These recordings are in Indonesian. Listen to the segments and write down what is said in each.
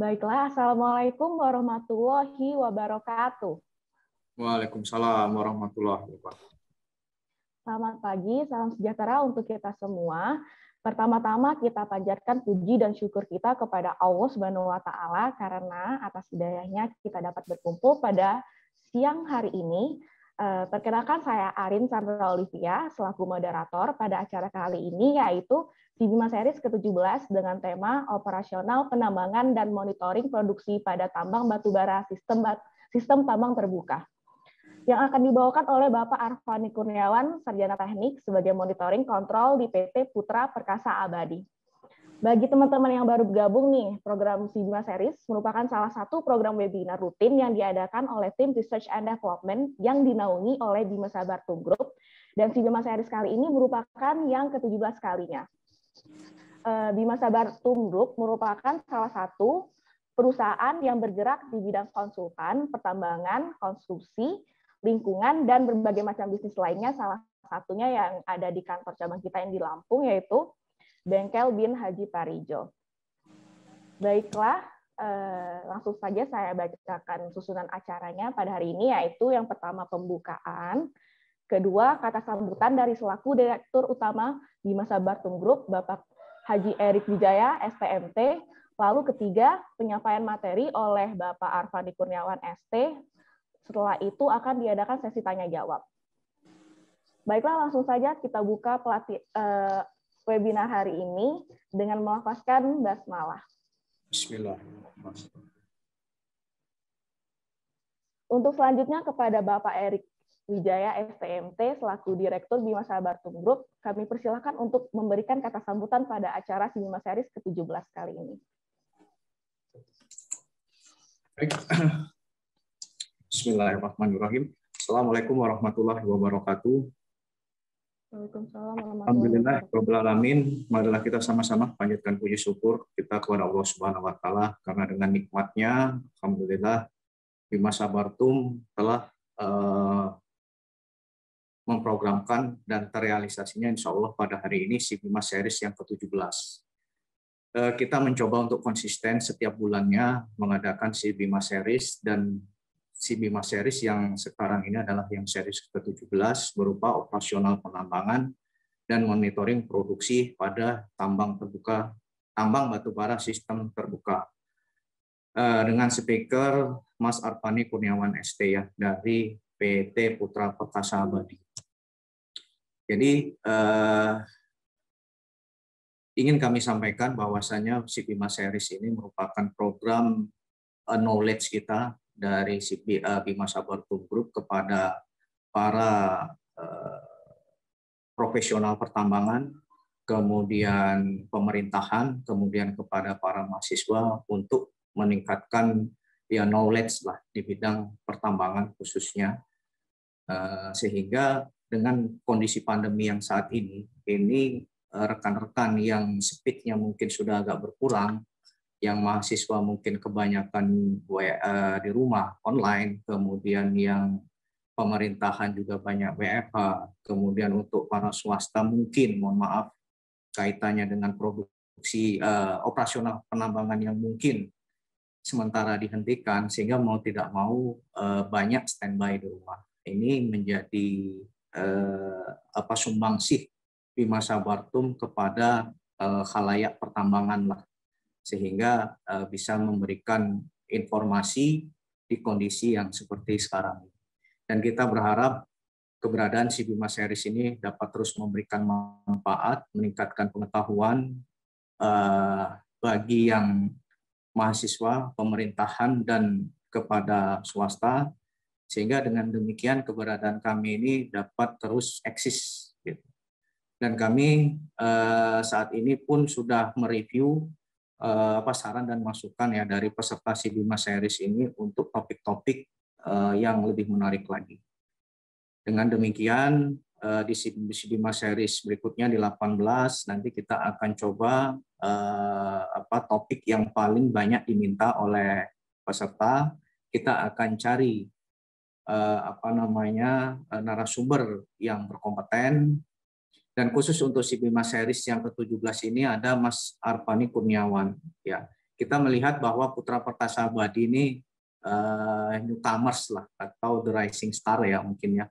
Baiklah, Assalamualaikum warahmatullahi wabarakatuh. Waalaikumsalam warahmatullahi wabarakatuh. Selamat pagi, salam sejahtera untuk kita semua. Pertama-tama kita panjatkan puji dan syukur kita kepada Allah Subhanahu wa taala karena atas hidayahnya kita dapat berkumpul pada siang hari ini. Perkenalkan saya Arin Sandra Olivia selaku moderator pada acara kali ini yaitu Sibima Series ke-17 dengan tema operasional penambangan dan monitoring produksi pada tambang batubara sistem tambang terbuka, yang akan dibawakan oleh Bapak Arfani Kurniawan, Sarjana Teknik sebagai monitoring kontrol di PT Putra Perkasa Abadi. Bagi teman-teman yang baru bergabung nih, program Sibima Series merupakan salah satu program webinar rutin yang diadakan oleh tim Research and Development yang dinaungi oleh Bima Sabartum Group, dan Sibima Series kali ini merupakan yang ke-17 kalinya. Bima Sabartum Group merupakan salah satu perusahaan yang bergerak di bidang konsultan, pertambangan, konstruksi, lingkungan, dan berbagai macam bisnis lainnya, salah satunya yang ada di kantor cabang kita yang di Lampung, yaitu Bengkel Bin Haji Parijo. Baiklah, langsung saja saya bacakan susunan acaranya pada hari ini, yaitu yang pertama pembukaan, kedua kata sambutan dari selaku Direktur Utama Bima Sabartum Group, Bapak Haji Erik Wijaya, STMT, lalu ketiga penyampaian materi oleh Bapak Arfani Kurniawan, ST. Setelah itu akan diadakan sesi tanya-jawab. Baiklah, langsung saja kita buka webinar hari ini dengan melafazkan basmalah. Bismillahirrahmanirrahim. Untuk selanjutnya kepada Bapak Erik Wijaya, STMT, selaku Direktur Bima Sabartum Group, kami persilakan untuk memberikan kata sambutan pada acara Sibima Series ke-17 kali ini. Baik. Bismillahirrahmanirrahim. Assalamualaikum warahmatullahi wabarakatuh. Waalaikumsalam warahmatullahi Alhamdulillah, wabarakatuh. Rabbil alamin. Marilah kita sama-sama panjatkan puji syukur kita kepada Allah Subhanahu wa taala karena dengan nikmatnya alhamdulillah Bima Sabartum telah memprogramkan dan terrealisasinya insya Allah pada hari ini Sibima Series yang ke-17. Kita mencoba untuk konsisten setiap bulannya mengadakan Sibima Series, dan Sibima Series yang sekarang ini adalah yang series ke-17 berupa operasional penambangan dan monitoring produksi pada tambang batubara sistem terbuka. Dengan speaker Mas Arfani Kurniawan ST ya dari PT Putra Perkasa Abadi. Jadi ingin kami sampaikan bahwasanya Sibima Series ini merupakan program knowledge kita dari Bima Sabartum Group kepada para profesional pertambangan, kemudian pemerintahan, kemudian kepada para mahasiswa untuk meningkatkan ya knowledge lah di bidang pertambangan khususnya, sehingga dengan kondisi pandemi yang saat ini rekan-rekan yang speednya mungkin sudah agak berkurang, yang mahasiswa mungkin kebanyakan di rumah online, kemudian yang pemerintahan juga banyak WFH, kemudian untuk para swasta mungkin, mohon maaf, kaitannya dengan produksi operasional penambangan yang mungkin sementara dihentikan, sehingga mau tidak mau banyak standby di rumah. Ini menjadi sumbangsih Bima Sabartum kepada khalayak pertambangan lah, sehingga bisa memberikan informasi di kondisi yang seperti sekarang. Dan kita berharap keberadaan Sibima Series ini dapat terus memberikan manfaat, meningkatkan pengetahuan bagi yang mahasiswa, pemerintahan, dan kepada swasta, sehingga dengan demikian keberadaan kami ini dapat terus eksis. Dan kami saat ini pun sudah mereview saran dan masukan ya dari peserta Sibima Series ini untuk topik-topik yang lebih menarik lagi. Dengan demikian di Sibima Series berikutnya di 18 nanti kita akan coba topik yang paling banyak diminta oleh peserta. Kita akan cari narasumber yang berkompeten. Dan khusus untuk Sibima Series yang ke-17 ini ada Mas Arfani Kurniawan. Ya, kita melihat bahwa Putra Perkasa Abadi ini newcomers lah, atau the rising star ya mungkin ya.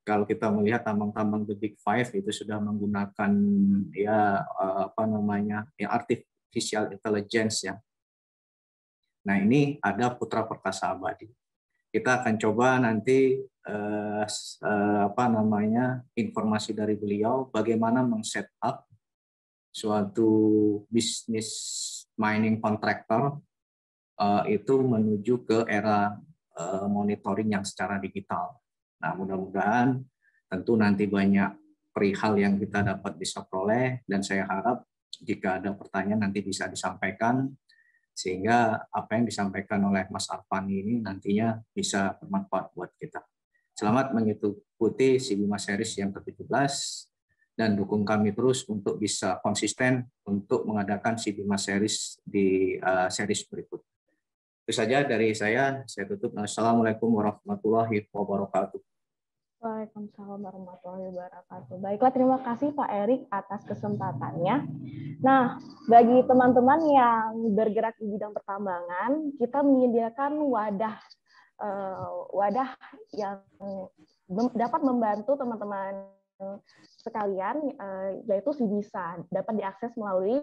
Kalau kita melihat tambang-tambang the big five itu sudah menggunakan ya apa namanya ya artificial intelligence ya. Nah ini ada Putra Perkasa Abadi. Kita akan coba nanti apa namanya informasi dari beliau bagaimana men-set up suatu bisnis mining contractor itu menuju ke era monitoring yang secara digital. Nah, mudah-mudahan tentu nanti banyak perihal yang kita dapat bisa peroleh, dan saya harap jika ada pertanyaan nanti bisa disampaikan, sehingga apa yang disampaikan oleh Mas Arfani ini nantinya bisa bermanfaat buat kita. Selamat mengikuti Sibima Series yang ke-17, dan dukung kami terus untuk bisa konsisten untuk mengadakan Sibima Series di series berikut. Itu saja dari saya tutup. Assalamualaikum warahmatullahi wabarakatuh. Waalaikumsalam warahmatullahi wabarakatuh. Baiklah, terima kasih Pak Erik atas kesempatannya. Nah, bagi teman-teman yang bergerak di bidang pertambangan, kita menyediakan wadah yang dapat membantu teman-teman sekalian, yaitu Sibisa, dapat diakses melalui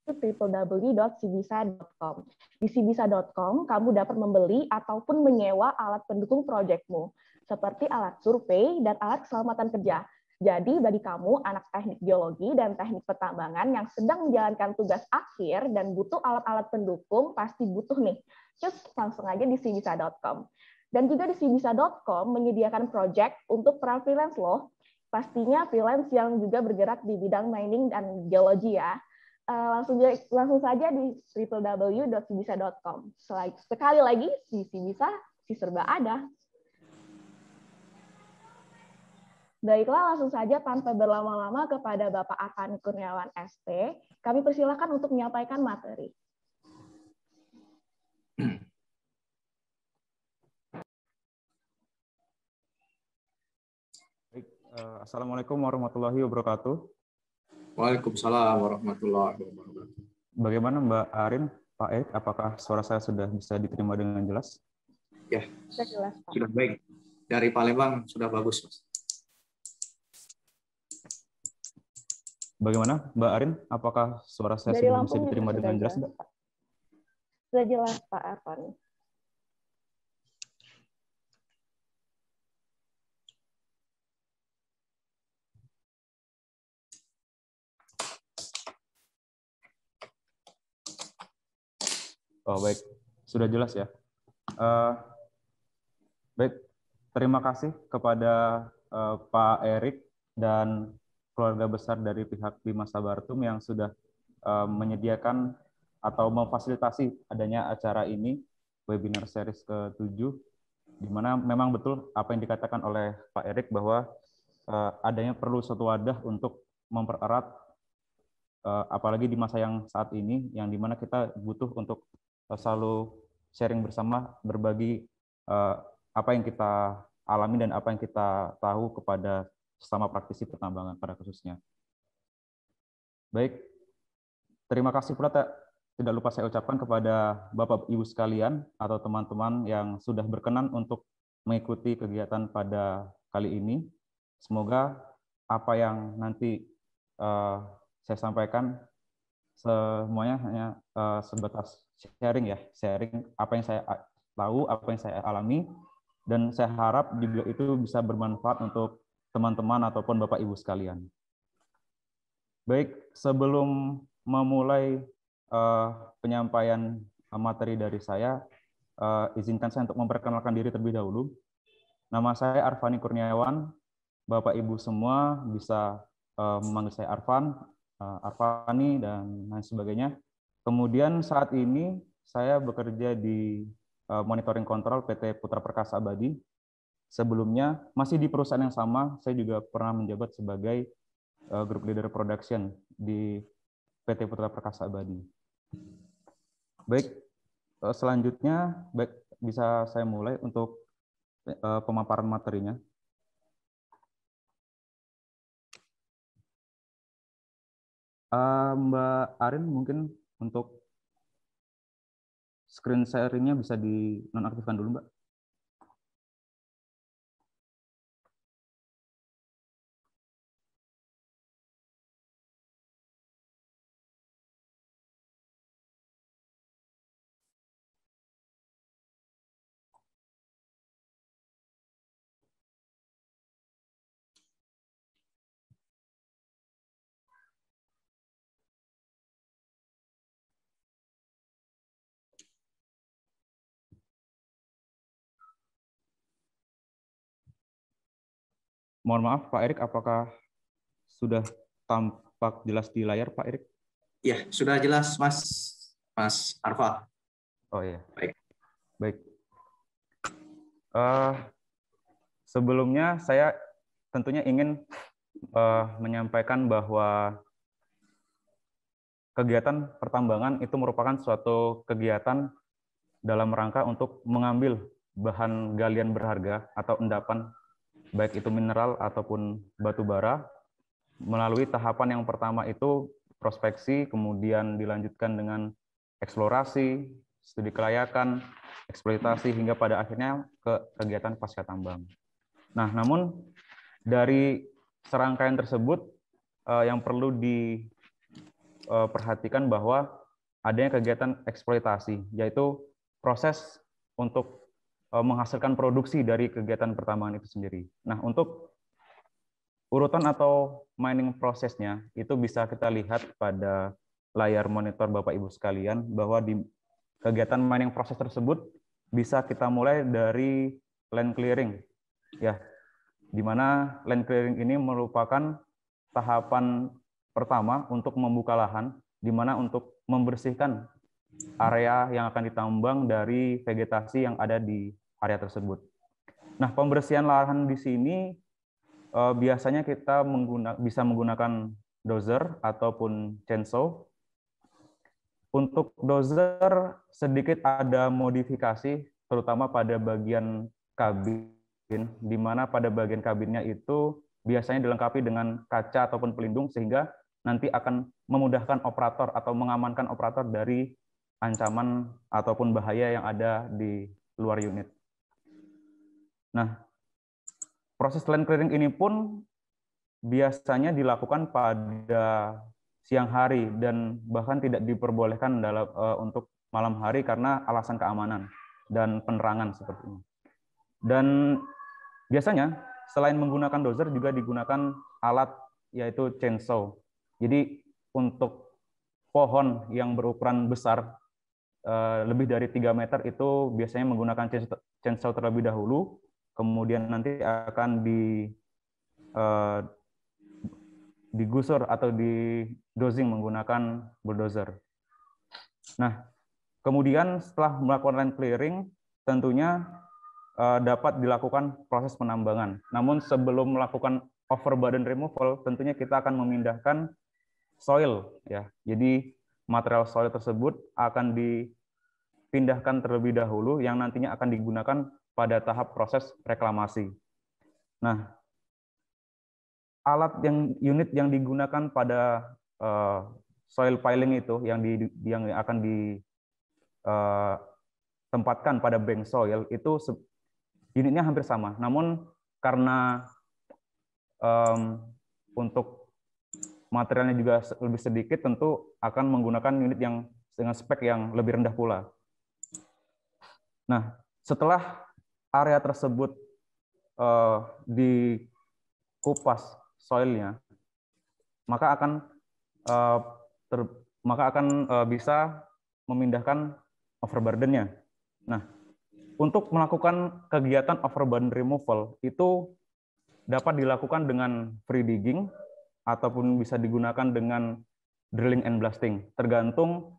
www.sibisa.com. Di sibisa.com, kamu dapat membeli ataupun menyewa alat pendukung proyekmu, seperti alat survei dan alat keselamatan kerja. Jadi, bagi kamu, anak teknik geologi dan teknik pertambangan yang sedang menjalankan tugas akhir dan butuh alat-alat pendukung, pasti butuh nih. Cus, langsung aja di sibisa.com. Dan juga di sibisa.com menyediakan proyek untuk para freelance loh. Pastinya freelance yang juga bergerak di bidang mining dan geologi ya. Langsung saja di www.sibisa.com. Sekali lagi, di Sibisa, si serba ada. Baiklah, langsung saja tanpa berlama-lama kepada Bapak Arfani Kurniawan ST, kami persilakan untuk menyampaikan materi. Assalamualaikum warahmatullahi wabarakatuh. Waalaikumsalam warahmatullahi wabarakatuh. Bagaimana Mbak Arin, Pak Erik, apakah suara saya sudah bisa diterima dengan jelas? Ya, sudah jelas, Pak. Sudah baik. Dari Palembang sudah bagus, Mas. Bagaimana Mbak Arin, apakah suara saya Dari sudah Lampung bisa diterima dengan jelas, Mbak? Sudah jelas, Pak Arfani. Oh, baik. Sudah jelas ya. Baik, terima kasih kepada Pak Erik dan keluarga besar dari pihak Bima Sabartum yang sudah menyediakan atau memfasilitasi adanya acara ini, webinar series ke-7, di mana memang betul apa yang dikatakan oleh Pak Erik bahwa adanya perlu suatu wadah untuk mempererat, apalagi di masa yang saat ini, yang dimana kita butuh untuk selalu sharing bersama, berbagi apa yang kita alami dan apa yang kita tahu kepada sesama praktisi pertambangan pada khususnya. Baik, terima kasih pula tidak lupa saya ucapkan kepada Bapak Ibu sekalian atau teman-teman yang sudah berkenan untuk mengikuti kegiatan pada kali ini. Semoga apa yang nanti saya sampaikan semuanya hanya sebatas sharing ya, sharing apa yang saya tahu, apa yang saya alami, dan saya harap juga itu bisa bermanfaat untuk teman-teman ataupun Bapak Ibu sekalian. Baik, sebelum memulai penyampaian materi dari saya, izinkan saya untuk memperkenalkan diri terlebih dahulu. Nama saya Arfani Kurniawan. Bapak Ibu semua bisa memanggil saya Arfan, Arfani, dan lain sebagainya. Kemudian saat ini saya bekerja di monitoring kontrol PT Putra Perkasa Abadi. Sebelumnya masih di perusahaan yang sama, saya juga pernah menjabat sebagai Group Leader Production di PT Putra Perkasa Abadi. Baik, selanjutnya bisa saya mulai untuk pemaparan materinya. Mbak Arin mungkin untuk screen sharing-nya bisa dinonaktifkan dulu, Mbak. Mohon maaf, Pak Erik, apakah sudah tampak jelas di layar, Pak Erik? Ya, sudah jelas, Mas Arfa. Oh iya. Baik. Baik. Sebelumnya saya tentunya ingin menyampaikan bahwa kegiatan pertambangan itu merupakan suatu kegiatan dalam rangka untuk mengambil bahan galian berharga atau endapan, baik itu mineral ataupun batu bara, melalui tahapan yang pertama itu prospeksi, kemudian dilanjutkan dengan eksplorasi, studi kelayakan, eksploitasi, hingga pada akhirnya ke kegiatan pasca tambang. Nah, namun dari serangkaian tersebut yang perlu diperhatikan bahwa adanya kegiatan eksploitasi, yaitu proses untuk menghasilkan produksi dari kegiatan pertambangan itu sendiri. Nah, untuk urutan atau mining prosesnya itu bisa kita lihat pada layar monitor Bapak Ibu sekalian, bahwa di kegiatan mining proses tersebut bisa kita mulai dari land clearing, ya, di mana land clearing ini merupakan tahapan pertama untuk membuka lahan, di mana untuk membersihkan area yang akan ditambang dari vegetasi yang ada di area tersebut. Nah, pembersihan lahan di sini biasanya kita bisa menggunakan dozer ataupun chainsaw. Untuk dozer sedikit ada modifikasi, terutama pada bagian kabin, di mana pada bagian kabinnya itu biasanya dilengkapi dengan kaca ataupun pelindung, sehingga nanti akan memudahkan operator atau mengamankan operator dari ancaman ataupun bahaya yang ada di luar unit. Nah, proses land clearing ini pun biasanya dilakukan pada siang hari dan bahkan tidak diperbolehkan untuk malam hari karena alasan keamanan dan penerangan seperti ini. Dan biasanya selain menggunakan dozer juga digunakan alat yaitu chainsaw. Jadi untuk pohon yang berukuran besar lebih dari 3 meter itu biasanya menggunakan chainsaw terlebih dahulu, kemudian nanti akan digusur atau didozing menggunakan bulldozer. Nah, kemudian setelah melakukan land clearing, tentunya dapat dilakukan proses penambangan. Namun sebelum melakukan overburden removal, tentunya kita akan memindahkan soil, ya. Jadi material soil tersebut akan dipindahkan terlebih dahulu, yang nantinya akan digunakan pada tahap proses reklamasi. Nah, unit yang digunakan pada soil piling itu yang akan ditempatkan pada bank soil itu unitnya hampir sama. Namun karena untuk materialnya juga lebih sedikit, tentu akan menggunakan unit yang dengan spek yang lebih rendah pula. Nah, setelah area tersebut dikupas soilnya, maka akan bisa memindahkan overburden-nya. Nah, untuk melakukan kegiatan overburden removal itu dapat dilakukan dengan free digging ataupun bisa digunakan dengan drilling and blasting, tergantung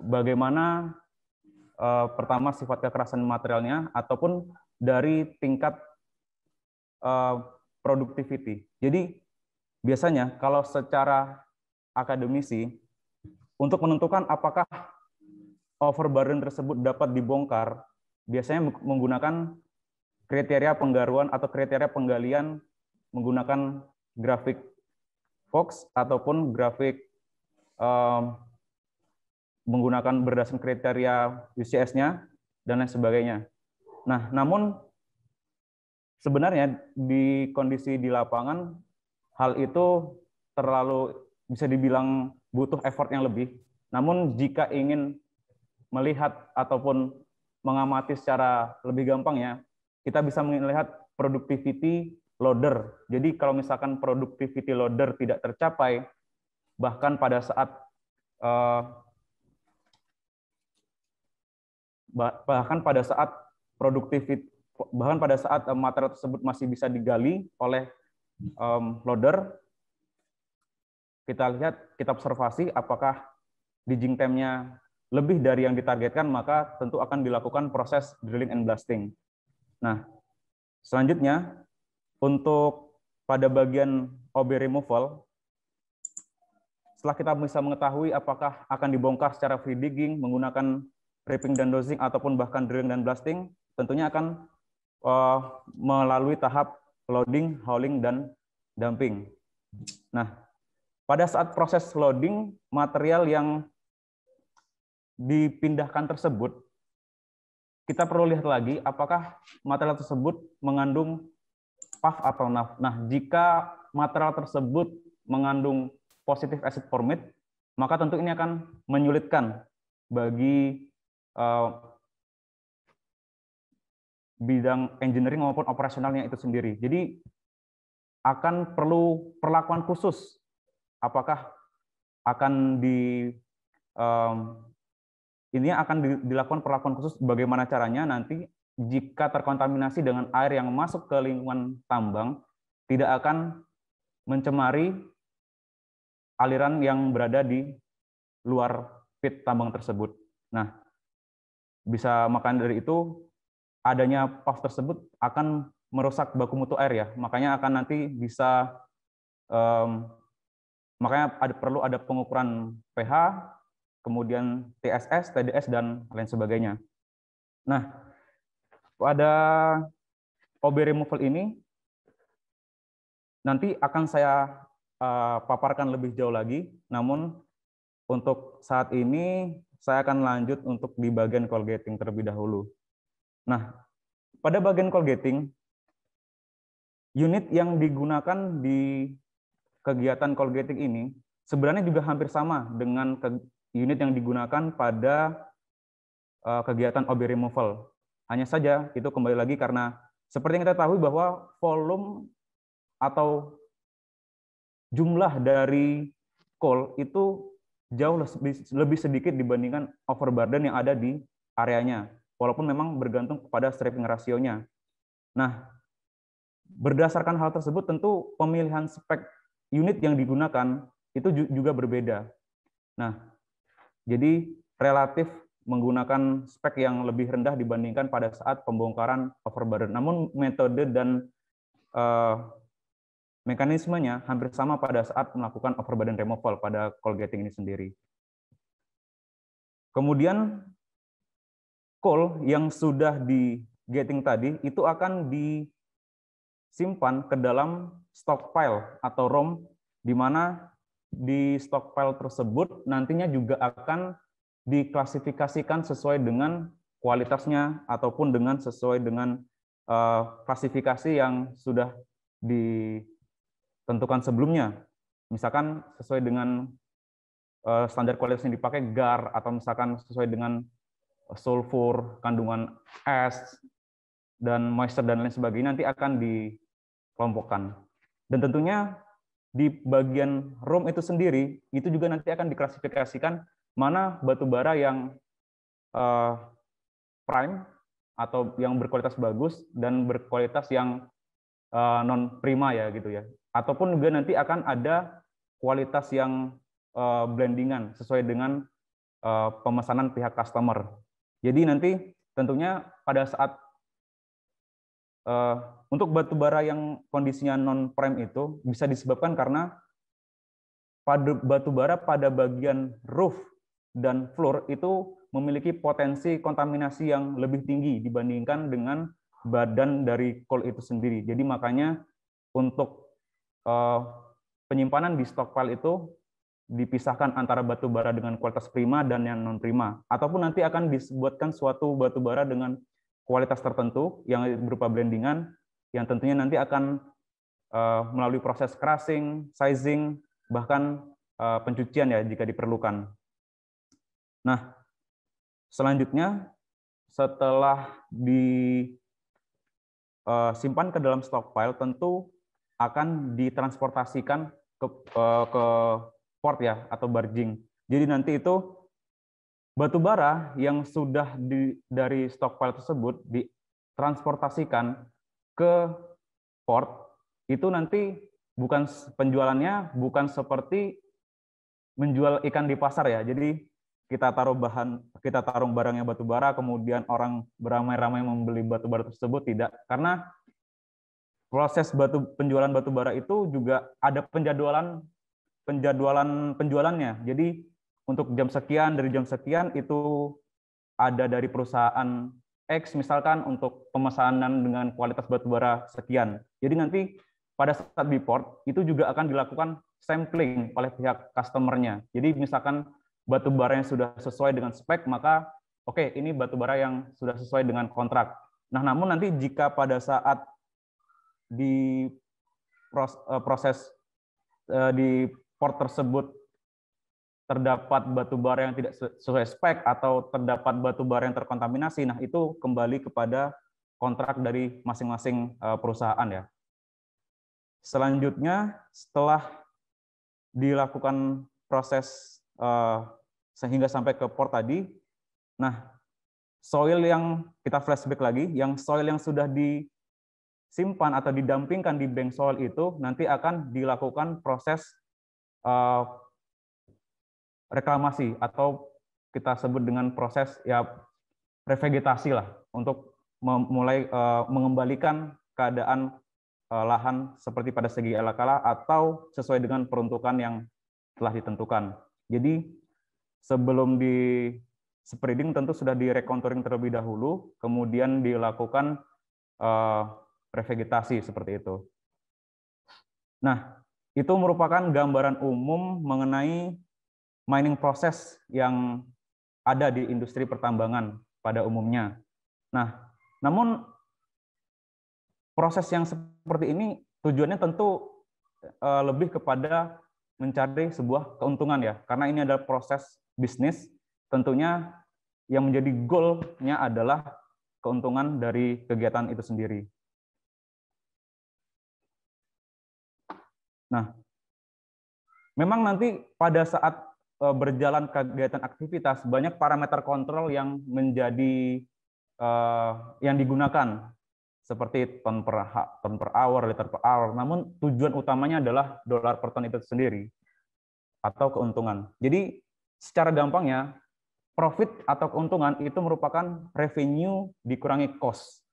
bagaimana pertama sifat kekerasan materialnya ataupun dari tingkat productivity. Jadi biasanya kalau secara akademisi, untuk menentukan apakah overburden tersebut dapat dibongkar, biasanya menggunakan kriteria penggaruan atau kriteria penggalian menggunakan grafik Fox ataupun grafik menggunakan berdasarkan kriteria UCS-nya dan lain sebagainya. Nah, namun sebenarnya di kondisi di lapangan hal itu terlalu bisa dibilang butuh effort yang lebih. Namun jika ingin melihat ataupun mengamati secara lebih gampang ya, kita bisa melihat productivity loader. Jadi kalau misalkan productivity loader tidak tercapai, bahkan pada saat material tersebut masih bisa digali oleh loader, kita lihat, kita observasi apakah digging time-nya lebih dari yang ditargetkan, maka tentu akan dilakukan proses drilling and blasting. Nah, selanjutnya untuk pada bagian OB removal, setelah kita bisa mengetahui apakah akan dibongkar secara free digging menggunakan ripping dan dozing ataupun bahkan drilling dan blasting, tentunya akan melalui tahap loading, hauling, dan dumping. Nah, pada saat proses loading, material yang dipindahkan tersebut, kita perlu lihat lagi apakah material tersebut mengandung PAF atau NAF. Nah, jika material tersebut mengandung positive acid formate, maka tentu ini akan menyulitkan bagi bidang engineering maupun operasionalnya itu sendiri. Jadi akan perlu perlakuan khusus. Apakah akan ini akan dilakukan perlakuan khusus, bagaimana caranya nanti jika terkontaminasi dengan air yang masuk ke lingkungan tambang, tidak akan mencemari aliran yang berada di luar pit tambang tersebut. Nah, bisa makan dari itu, adanya PAF tersebut akan merusak baku mutu air ya, makanya akan nanti bisa, makanya perlu ada pengukuran pH, kemudian TSS, TDS, dan lain sebagainya. Nah, pada OB removal ini nanti akan saya paparkan lebih jauh lagi, namun untuk saat ini saya akan lanjut untuk di bagian cold gating terlebih dahulu. Nah, pada bagian cold gating, unit yang digunakan di kegiatan cold gating ini sebenarnya juga hampir sama dengan unit yang digunakan pada kegiatan OB removal. Hanya saja itu kembali lagi karena seperti yang kita tahu bahwa volume atau jumlah dari coal itu jauh lebih sedikit dibandingkan overburden yang ada di areanya, walaupun memang bergantung kepada stripping rasionya. Nah, berdasarkan hal tersebut tentu pemilihan spek unit yang digunakan itu juga berbeda. Nah, jadi relatif menggunakan spek yang lebih rendah dibandingkan pada saat pembongkaran overburden. Namun metode dan mekanismenya hampir sama pada saat melakukan overburden removal pada coal gating ini sendiri. Kemudian coal yang sudah di gating tadi itu akan disimpan ke dalam stockpile atau ROM, di mana di stockpile tersebut nantinya juga akan diklasifikasikan sesuai dengan kualitasnya ataupun sesuai dengan klasifikasi yang sudah ditentukan sebelumnya. Misalkan sesuai dengan standar kualitas yang dipakai GAR, atau misalkan sesuai dengan sulfur, kandungan es, dan moisture dan lain sebagainya nanti akan dikelompokkan. Dan tentunya di bagian ROM itu sendiri itu juga nanti akan diklasifikasikan mana batu bara yang prime atau yang berkualitas bagus dan berkualitas yang non prima ya gitu ya. Ataupun juga nanti akan ada kualitas yang blendingan sesuai dengan pemesanan pihak customer. Jadi nanti tentunya pada saat untuk batu bara yang kondisinya non prime itu bisa disebabkan karena pada batu bara pada bagian roof dan floor itu memiliki potensi kontaminasi yang lebih tinggi dibandingkan dengan badan dari coal itu sendiri. Jadi makanya untuk penyimpanan di stockpile itu dipisahkan antara batu bara dengan kualitas prima dan yang non prima, ataupun nanti akan dibuatkan suatu batu bara dengan kualitas tertentu yang berupa blendingan, yang tentunya nanti akan melalui proses crushing, sizing, bahkan pencucian ya jika diperlukan. Nah, selanjutnya setelah disimpan ke dalam stockpile, tentu akan ditransportasikan ke port ya atau barging. Jadi nanti itu batu bara yang sudah dari stockpile tersebut ditransportasikan ke port, itu nanti bukan penjualannya bukan seperti menjual ikan di pasar ya. Jadi kita taruh barangnya batu bara, kemudian orang beramai-ramai membeli batu bara tersebut, tidak. Karena proses penjualan batu bara itu juga ada penjualannya. Jadi untuk jam sekian, dari jam sekian itu ada dari perusahaan X misalkan untuk pemesanan dengan kualitas batu bara sekian. Jadi nanti pada saat di port itu juga akan dilakukan sampling oleh pihak customer-nya. Jadi misalkan batu bara yang sudah sesuai dengan spek, maka oke, ini batu bara yang sudah sesuai dengan kontrak. Nah, namun nanti jika pada saat di proses di port tersebut terdapat batu bara yang tidak sesuai spek atau terdapat batu bara yang terkontaminasi, nah itu kembali kepada kontrak dari masing-masing perusahaan ya. Selanjutnya, setelah dilakukan proses sehingga sampai ke port tadi, nah soil yang kita flashback lagi, soil yang sudah disimpan atau didampingkan di bank soil itu nanti akan dilakukan proses reklamasi atau kita sebut dengan proses ya revegetasi lah, untuk mulai mengembalikan keadaan lahan seperti pada segi ala kala atau sesuai dengan peruntukan yang telah ditentukan. Jadi sebelum di spreading tentu sudah direkontouring terlebih dahulu, kemudian dilakukan revegetasi seperti itu. Nah, itu merupakan gambaran umum mengenai mining proses yang ada di industri pertambangan pada umumnya. Nah, namun proses yang seperti ini tujuannya tentu lebih kepada mencari sebuah keuntungan ya, karena ini adalah proses bisnis, tentunya yang menjadi goal-nya adalah keuntungan dari kegiatan itu sendiri. Nah, memang nanti pada saat berjalan kegiatan aktivitas, banyak parameter kontrol yang menjadi yang digunakan, seperti ton per hour, liter per hour. Namun tujuan utamanya adalah dolar per ton itu sendiri atau keuntungan. Jadi secara gampangnya, profit atau keuntungan itu merupakan revenue dikurangi cost.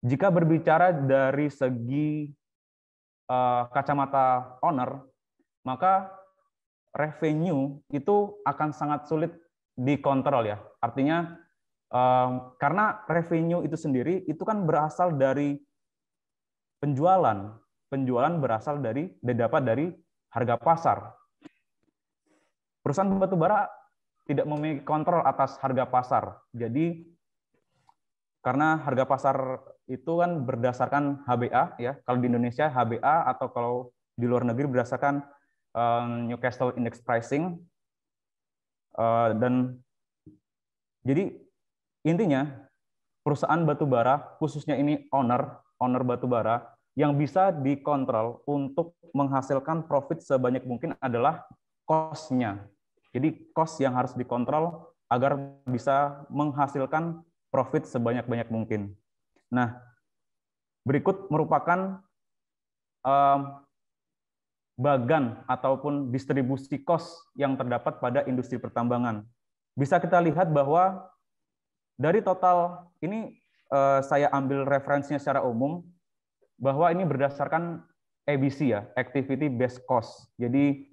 Jika berbicara dari segi kacamata owner, maka revenue itu akan sangat sulit dikontrol ya. Artinya karena revenue itu sendiri itu kan berasal dari penjualan. Penjualan berasal didapat dari harga pasar. Perusahaan batubara tidak memiliki kontrol atas harga pasar. Jadi karena harga pasar itu kan berdasarkan HBA ya. Kalau di Indonesia HBA, atau kalau di luar negeri berdasarkan Newcastle Index Pricing. Dan jadi intinya perusahaan batubara, khususnya ini owner batubara, yang bisa dikontrol untuk menghasilkan profit sebanyak mungkin adalah cost-nya. Jadi cost yang harus dikontrol agar bisa menghasilkan profit sebanyak-banyak mungkin. Nah, berikut merupakan bagan ataupun distribusi cost yang terdapat pada industri pertambangan. Bisa kita lihat bahwa dari total ini saya ambil referensinya secara umum, bahwa ini berdasarkan ABC ya, Activity Based Cost. Jadi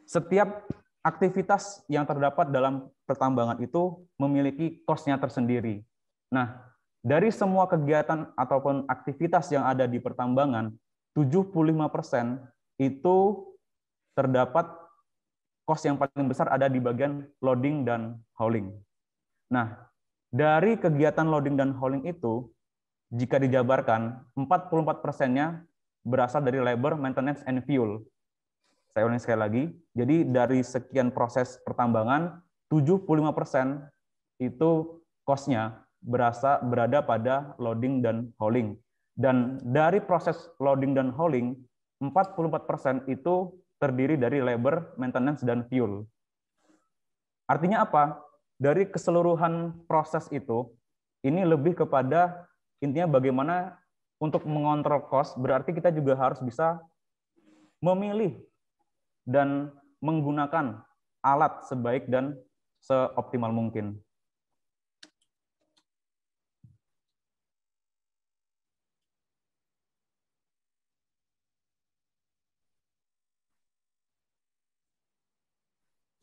setiap aktivitas yang terdapat dalam pertambangan itu memiliki cost-nya tersendiri. Nah, dari semua kegiatan ataupun aktivitas yang ada di pertambangan, 75% itu terdapat cost yang paling besar ada di bagian loading dan hauling. Nah, dari kegiatan loading dan hauling itu, jika dijabarkan, 44%-nya berasal dari labor, maintenance, and fuel. Saya ulangi sekali lagi. Jadi dari sekian proses pertambangan, 75% itu cost-nya berada pada loading dan hauling. Dan dari proses loading dan hauling, 44% itu terdiri dari labor, maintenance, dan fuel. Artinya apa? Dari keseluruhan proses itu, ini lebih kepada intinya bagaimana untuk mengontrol cost, berarti kita juga harus bisa memilih dan menggunakan alat sebaik dan seoptimal mungkin.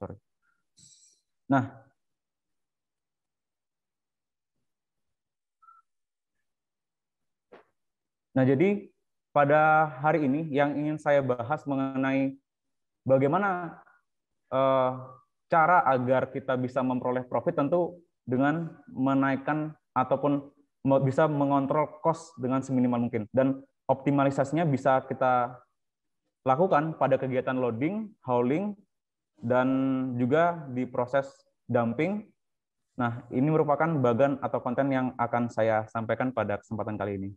Sorry. Nah, jadi pada hari ini yang ingin saya bahas mengenai bagaimana cara agar kita bisa memperoleh profit, tentu dengan menaikkan ataupun bisa mengontrol cost dengan seminimal mungkin. Dan optimalisasinya bisa kita lakukan pada kegiatan loading, hauling, dan juga di proses dumping. Nah, ini merupakan bagian atau konten yang akan saya sampaikan pada kesempatan kali ini.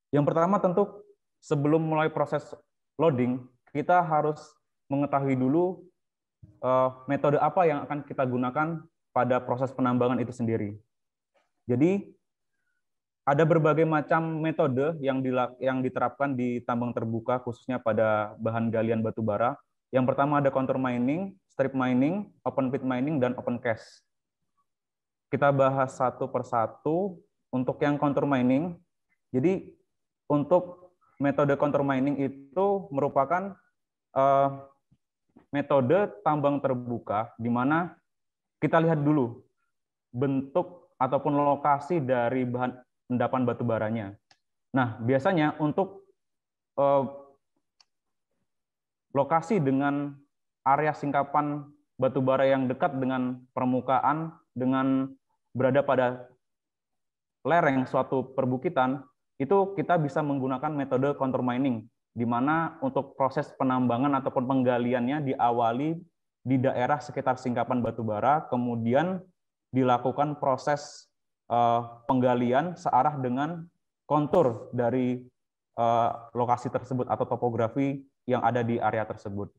Yang pertama tentu sebelum mulai proses loading, kita harus mengetahui dulu metode apa yang akan kita gunakan pada proses penambangan itu sendiri. Jadi ada berbagai macam metode yang diterapkan di tambang terbuka, khususnya pada bahan galian batu bara. Yang pertama ada contour mining, strip mining, open pit mining, dan open cast. Kita bahas satu persatu. Untuk yang contour mining, jadi untuk metode contour mining itu merupakan metode tambang terbuka, di mana kita lihat dulu bentuk ataupun lokasi dari bahan endapan batu baranya. Nah, biasanya untuk lokasi dengan area singkapan batu bara yang dekat dengan permukaan, dengan berada pada lereng suatu perbukitan, itu kita bisa menggunakan metode contour mining, di mana untuk proses penambangan ataupun penggaliannya diawali di daerah sekitar singkapan batu bara, kemudian dilakukan proses penggalian searah dengan kontur dari lokasi tersebut atau topografi yang ada di area tersebut.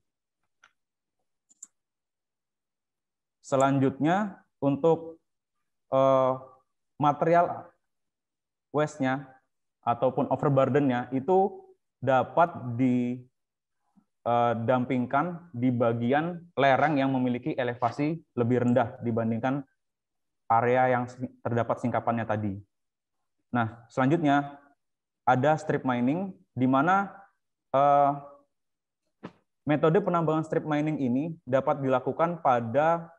Selanjutnya, untuk material waste-nya ataupun overburden-nya itu dapat didampingkan di bagian lereng yang memiliki elevasi lebih rendah dibandingkan area yang terdapat singkapannya tadi. Nah, selanjutnya ada strip mining, di mana metode penambangan strip mining ini dapat dilakukan pada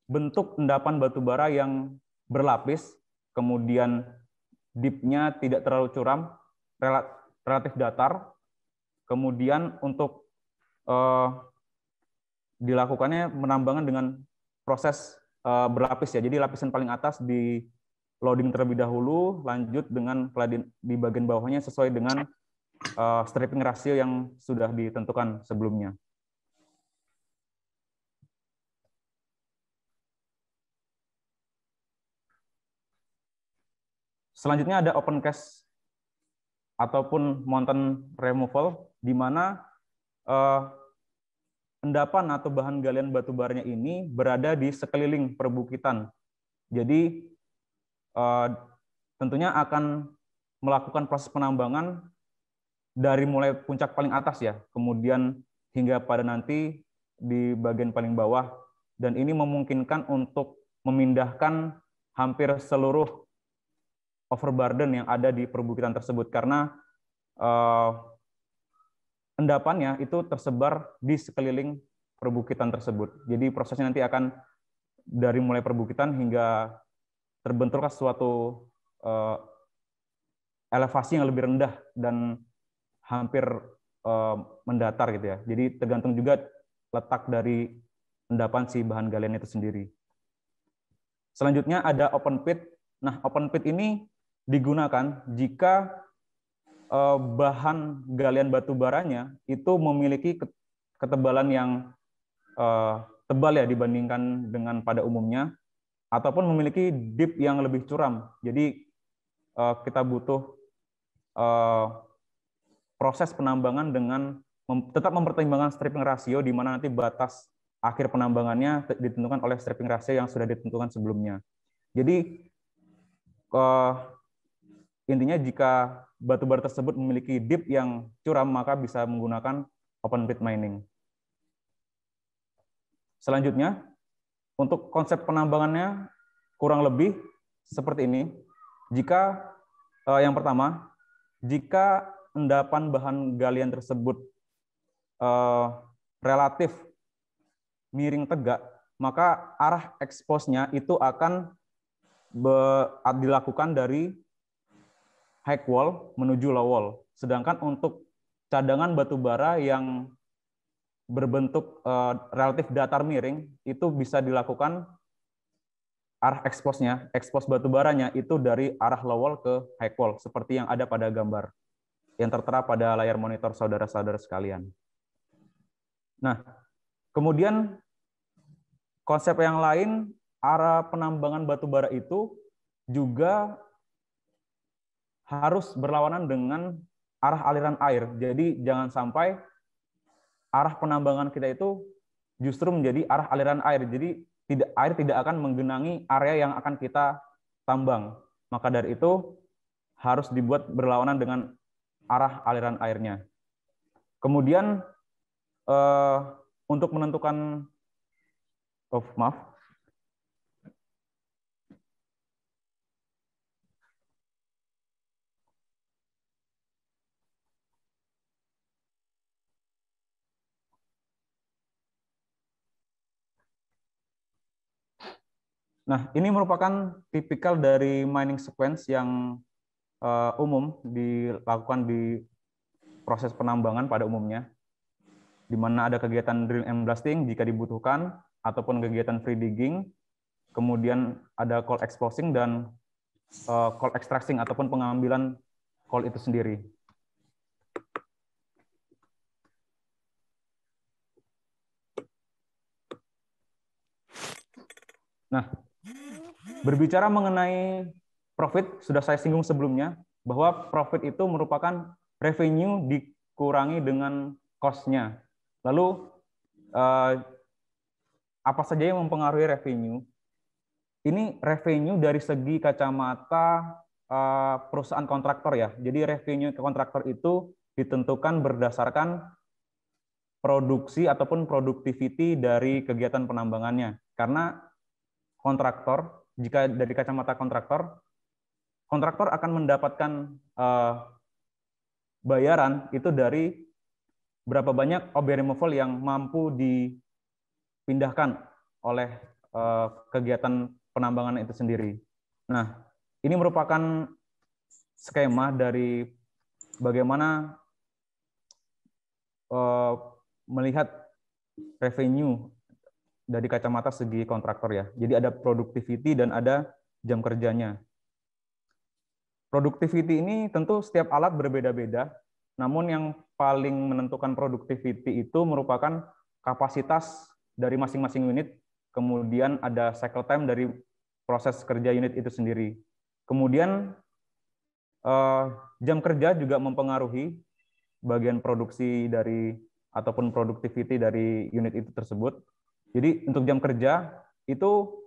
bentuk endapan batu bara yang berlapis, kemudian dip-nya tidak terlalu curam, relatif datar. Kemudian untuk dilakukannya penambangan dengan proses berlapis ya. Jadi lapisan paling atas di loading terlebih dahulu, lanjut dengan di bagian bawahnya sesuai dengan stripping rasio yang sudah ditentukan sebelumnya. Selanjutnya ada open cast ataupun mountain removal, di mana endapan atau bahan galian batu baranya ini berada di sekeliling perbukitan. Jadi tentunya akan melakukan proses penambangan dari mulai puncak paling atas ya, kemudian hingga pada nanti di bagian paling bawah, dan ini memungkinkan untuk memindahkan hampir seluruh overburden yang ada di perbukitan tersebut, karena endapannya itu tersebar di sekeliling perbukitan tersebut. Jadi prosesnya nanti akan dari mulai perbukitan hingga terbentuklah suatu elevasi yang lebih rendah dan hampir mendatar gitu ya. Jadi tergantung juga letak dari endapan si bahan galian itu sendiri. Selanjutnya ada open pit. Nah, open pit ini digunakan jika bahan galian batu baranya itu memiliki ketebalan yang tebal ya dibandingkan dengan pada umumnya, ataupun memiliki dip yang lebih curam. Jadi kita butuh proses penambangan dengan tetap mempertimbangkan stripping rasio, di mana nanti batas akhir penambangannya ditentukan oleh stripping rasio yang sudah ditentukan sebelumnya. Jadi intinya jika batu bara tersebut memiliki dip yang curam, maka bisa menggunakan open pit mining. Selanjutnya, untuk konsep penambangannya kurang lebih seperti ini. Jika yang pertama, jika endapan bahan galian tersebut relatif miring tegak, maka arah expose-nya itu akan dilakukan dari high wall menuju low wall. Sedangkan untuk cadangan batu bara yang berbentuk relatif datar miring, itu bisa dilakukan arah expose-nya, expose batu baranya itu dari arah low wall ke high wall, seperti yang ada pada gambar yang tertera pada layar monitor saudara-saudara sekalian. Nah, kemudian konsep yang lain, arah penambangan batu bara itu juga harus berlawanan dengan arah aliran air. Jadi jangan sampai arah penambangan kita itu justru menjadi arah aliran air. Jadi air tidak akan menggenangi area yang akan kita tambang. Maka dari itu harus dibuat berlawanan dengan arah aliran airnya. Kemudian untuk menentukan Nah, ini merupakan tipikal dari mining sequence yang umum dilakukan di proses penambangan pada umumnya, di mana ada kegiatan drill and blasting jika dibutuhkan, ataupun kegiatan free digging, kemudian ada coal exposing dan coal extracting ataupun pengambilan coal itu sendiri. Nah, berbicara mengenai profit, sudah saya singgung sebelumnya, bahwa profit itu merupakan revenue dikurangi dengan cost-nya. Lalu, apa saja yang mempengaruhi revenue? Ini revenue dari segi kacamata perusahaan kontraktor ya. Jadi revenue ke kontraktor itu ditentukan berdasarkan produksi ataupun productivity dari kegiatan penambangannya. Karena kontraktor, jika dari kacamata kontraktor akan mendapatkan bayaran itu dari berapa banyak objek removal yang mampu dipindahkan oleh kegiatan penambangan itu sendiri. Nah, ini merupakan skema dari bagaimana melihat revenue dari kacamata segi kontraktor ya. Jadi ada productivity dan ada jam kerjanya. Productivity ini tentu setiap alat berbeda-beda, namun yang paling menentukan productivity itu merupakan kapasitas dari masing-masing unit, kemudian ada cycle time dari proses kerja unit itu sendiri. Kemudian jam kerja juga mempengaruhi bagian produksi dari ataupun productivity dari unit itu tersebut. Jadi untuk jam kerja itu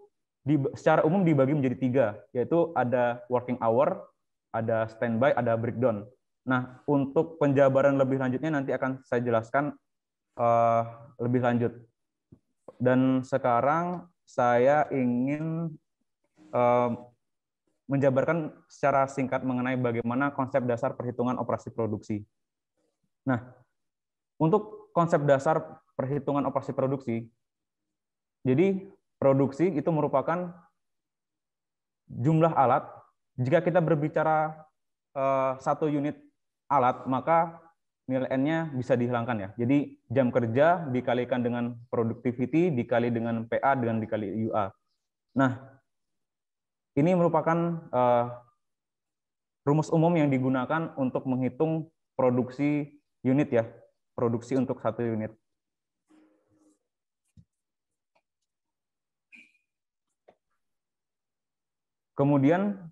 secara umum dibagi menjadi 3, yaitu ada working hour, ada standby, ada breakdown. Nah, untuk penjabaran lebih lanjutnya nanti akan saya jelaskan lebih lanjut. Dan sekarang saya ingin menjabarkan secara singkat mengenai bagaimana konsep dasar perhitungan operasi produksi. Nah, untuk konsep dasar perhitungan operasi produksi, jadi produksi itu merupakan jumlah alat. Jika kita berbicara satu unit alat, maka nilai N-nya bisa dihilangkan ya. Jadi jam kerja dikalikan dengan productivity, dikali dengan PA, dengan dikali UA. Nah, ini merupakan rumus umum yang digunakan untuk menghitung produksi unit ya, produksi untuk satu unit. Kemudian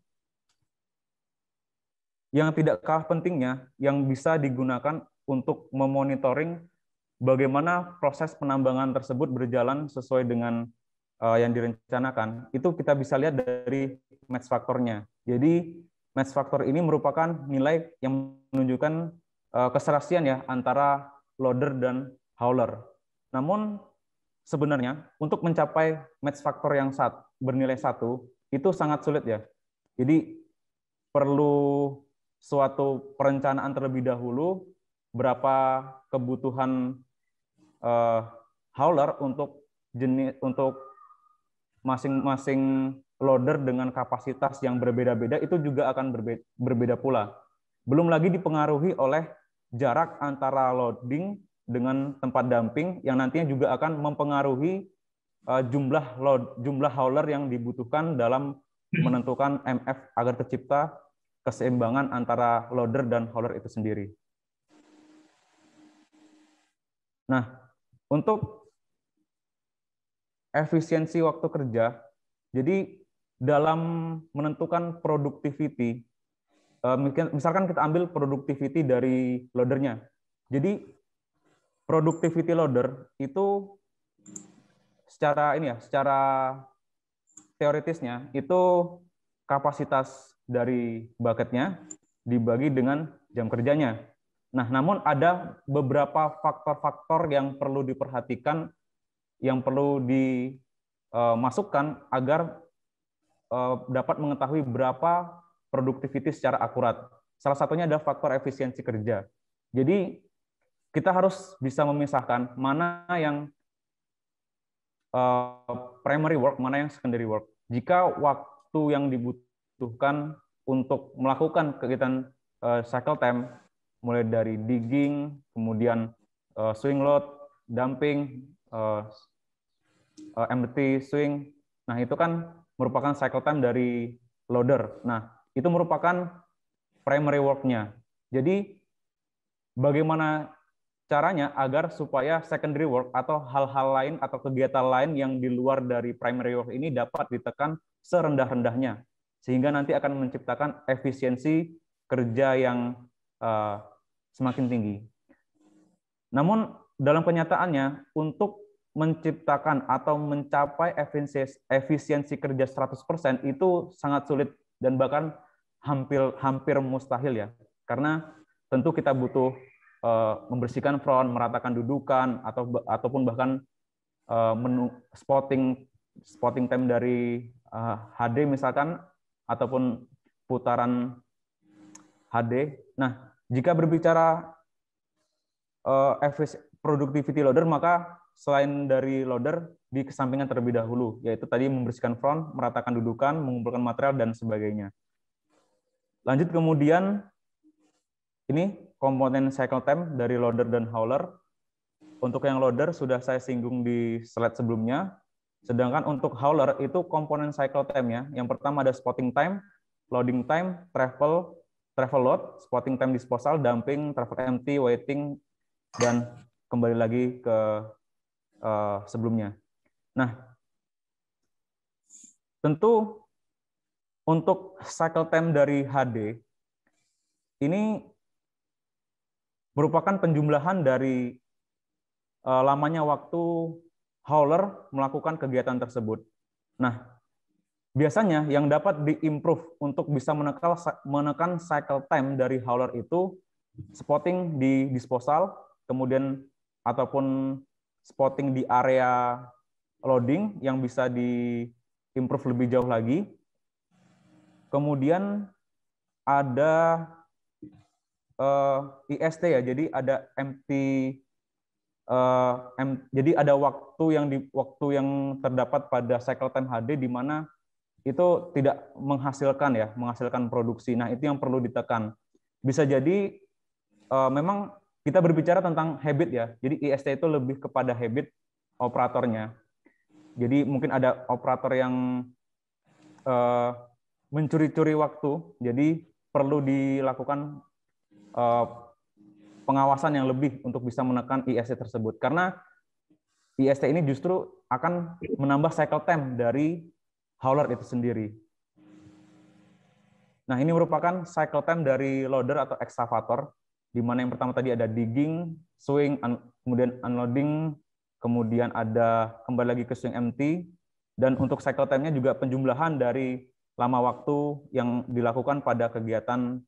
yang tidak kalah pentingnya, yang bisa digunakan untuk memonitoring bagaimana proses penambangan tersebut berjalan sesuai dengan yang direncanakan, itu kita bisa lihat dari match faktornya. Jadi match faktor ini merupakan nilai yang menunjukkan keserasian ya antara loader dan hauler. Namun sebenarnya untuk mencapai match faktor yang bernilai 1 itu sangat sulit ya. Jadi perlu suatu perencanaan terlebih dahulu berapa kebutuhan hauler untuk masing-masing loader dengan kapasitas yang berbeda-beda itu juga akan berbeda pula. Belum lagi dipengaruhi oleh jarak antara loading dengan tempat dumping yang nantinya juga akan mempengaruhi jumlah hauler yang dibutuhkan dalam menentukan MF agar tercipta keseimbangan antara loader dan hauler itu sendiri. Nah, untuk efisiensi waktu kerja, jadi dalam menentukan productivity, misalkan kita ambil productivity dari loadernya. Jadi productivity loader itu secara teoritisnya itu kapasitas dari bucketnya dibagi dengan jam kerjanya. Nah, namun ada beberapa faktor-faktor yang perlu diperhatikan, yang perlu dimasukkan agar dapat mengetahui berapa produktiviti secara akurat. Salah satunya adalah faktor efisiensi kerja. Jadi kita harus bisa memisahkan mana yang primary work, mana yang secondary work. Jika waktu yang dibutuhkan untuk melakukan kegiatan cycle time, mulai dari digging, kemudian swing load, dumping, empty swing, nah itu kan merupakan cycle time dari loader. Nah, itu merupakan primary work-nya. Jadi bagaimana caranya agar supaya secondary work atau hal-hal lain atau kegiatan lain yang di luar dari primary work ini dapat ditekan serendah-rendahnya, sehingga nanti akan menciptakan efisiensi kerja yang semakin tinggi. Namun dalam kenyataannya, untuk menciptakan atau mencapai efisiensi kerja 100% itu sangat sulit dan bahkan hampir mustahil ya. Karena tentu kita butuh membersihkan front, meratakan dudukan, ataupun bahkan spotting time dari HD misalkan, ataupun putaran HD. Nah, jika berbicara productivity loader, maka selain dari loader, dikesampingkan terlebih dahulu, yaitu tadi membersihkan front, meratakan dudukan, mengumpulkan material, dan sebagainya. Lanjut kemudian, ini komponen cycle time dari loader dan hauler. Untuk yang loader sudah saya singgung di slide sebelumnya. Sedangkan untuk hauler itu komponen cycle time-nya. Yang pertama ada spotting time, loading time, travel load, spotting time disposal, dumping, travel empty, waiting, dan kembali lagi ke sebelumnya. Nah, tentu untuk cycle time dari HD ini merupakan penjumlahan dari lamanya waktu hauler melakukan kegiatan tersebut. Nah, biasanya yang dapat diimprove untuk bisa menekan cycle time dari hauler itu spotting di disposal, kemudian ataupun spotting di area loading yang bisa diimprove lebih jauh lagi. Kemudian ada IST ya, jadi ada empty, jadi ada waktu yang terdapat pada cycle time HD di mana itu tidak menghasilkan produksi. Nah, itu yang perlu ditekan. Bisa jadi memang kita berbicara tentang habit ya. Jadi IST itu lebih kepada habit operatornya. Jadi mungkin ada operator yang mencuri-curi waktu, jadi perlu dilakukan pengawasan yang lebih untuk bisa menekan IST tersebut. Karena IST ini justru akan menambah cycle time dari hauler itu sendiri. Nah, ini merupakan cycle time dari loader atau excavator, di mana yang pertama tadi ada digging, swing, kemudian unloading, kemudian ada kembali lagi ke swing empty, dan untuk cycle time-nya juga penjumlahan dari lama waktu yang dilakukan pada kegiatan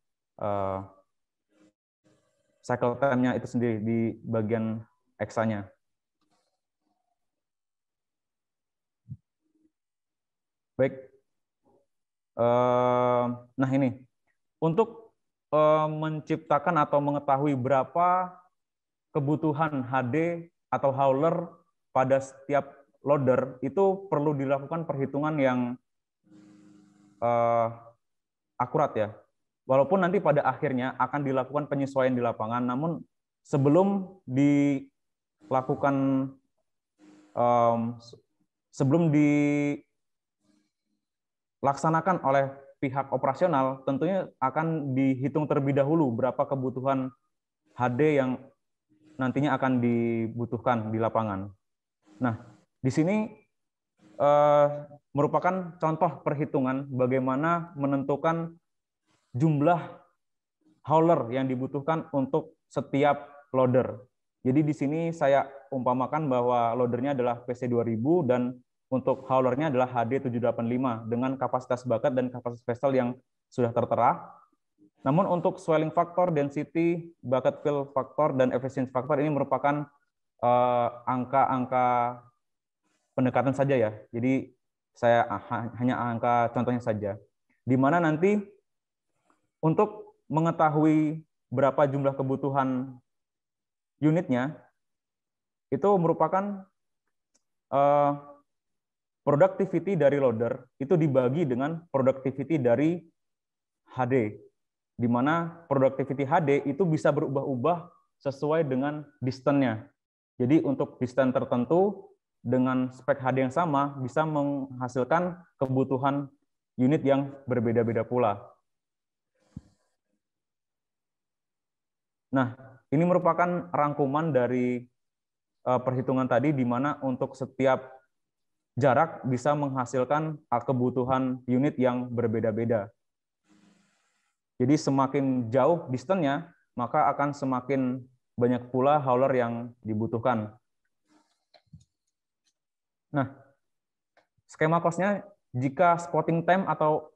cycle time-nya itu sendiri di bagian X-nya. Baik. Nah ini, untuk menciptakan atau mengetahui berapa kebutuhan HD atau hauler pada setiap loader, itu perlu dilakukan perhitungan yang akurat ya. Walaupun nanti pada akhirnya akan dilakukan penyesuaian di lapangan, namun sebelum dilakukan sebelum dilaksanakan oleh pihak operasional, tentunya akan dihitung terlebih dahulu berapa kebutuhan HD yang nantinya akan dibutuhkan di lapangan. Nah, di sini merupakan contoh perhitungan bagaimana menentukan jumlah hauler yang dibutuhkan untuk setiap loader. Jadi di sini saya umpamakan bahwa loadernya adalah PC2000 dan untuk haulernya adalah HD785 dengan kapasitas bakat dan kapasitas vessel yang sudah tertera. Namun untuk swelling factor, density, bucket fill factor, dan efficiency factor ini merupakan angka-angka pendekatan saja ya. Jadi saya hanya angka contohnya saja. Di mana nanti untuk mengetahui berapa jumlah kebutuhan unitnya, itu merupakan productivity dari loader itu dibagi dengan productivity dari HD, di mana productivity HD itu bisa berubah-ubah sesuai dengan distance-nya. Jadi untuk distance tertentu dengan spek HD yang sama bisa menghasilkan kebutuhan unit yang berbeda-beda pula. Nah, ini merupakan rangkuman dari perhitungan tadi, di mana untuk setiap jarak bisa menghasilkan kebutuhan unit yang berbeda-beda. Jadi semakin jauh distance-nya, maka akan semakin banyak pula hauler yang dibutuhkan. Nah, skema cost-nya jika spotting time atau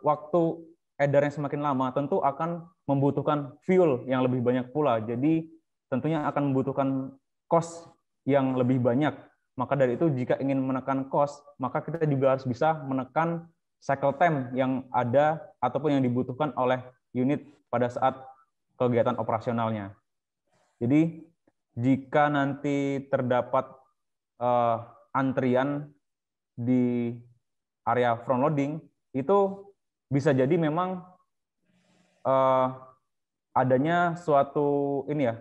waktu edarnya semakin lama, tentu akan membutuhkan fuel yang lebih banyak pula. Jadi tentunya akan membutuhkan cost yang lebih banyak. Maka dari itu jika ingin menekan cost, maka kita juga harus bisa menekan cycle time yang ada ataupun yang dibutuhkan oleh unit pada saat kegiatan operasionalnya. Jadi jika nanti terdapat antrian di area front loading, itu bisa jadi memang adanya suatu ini ya,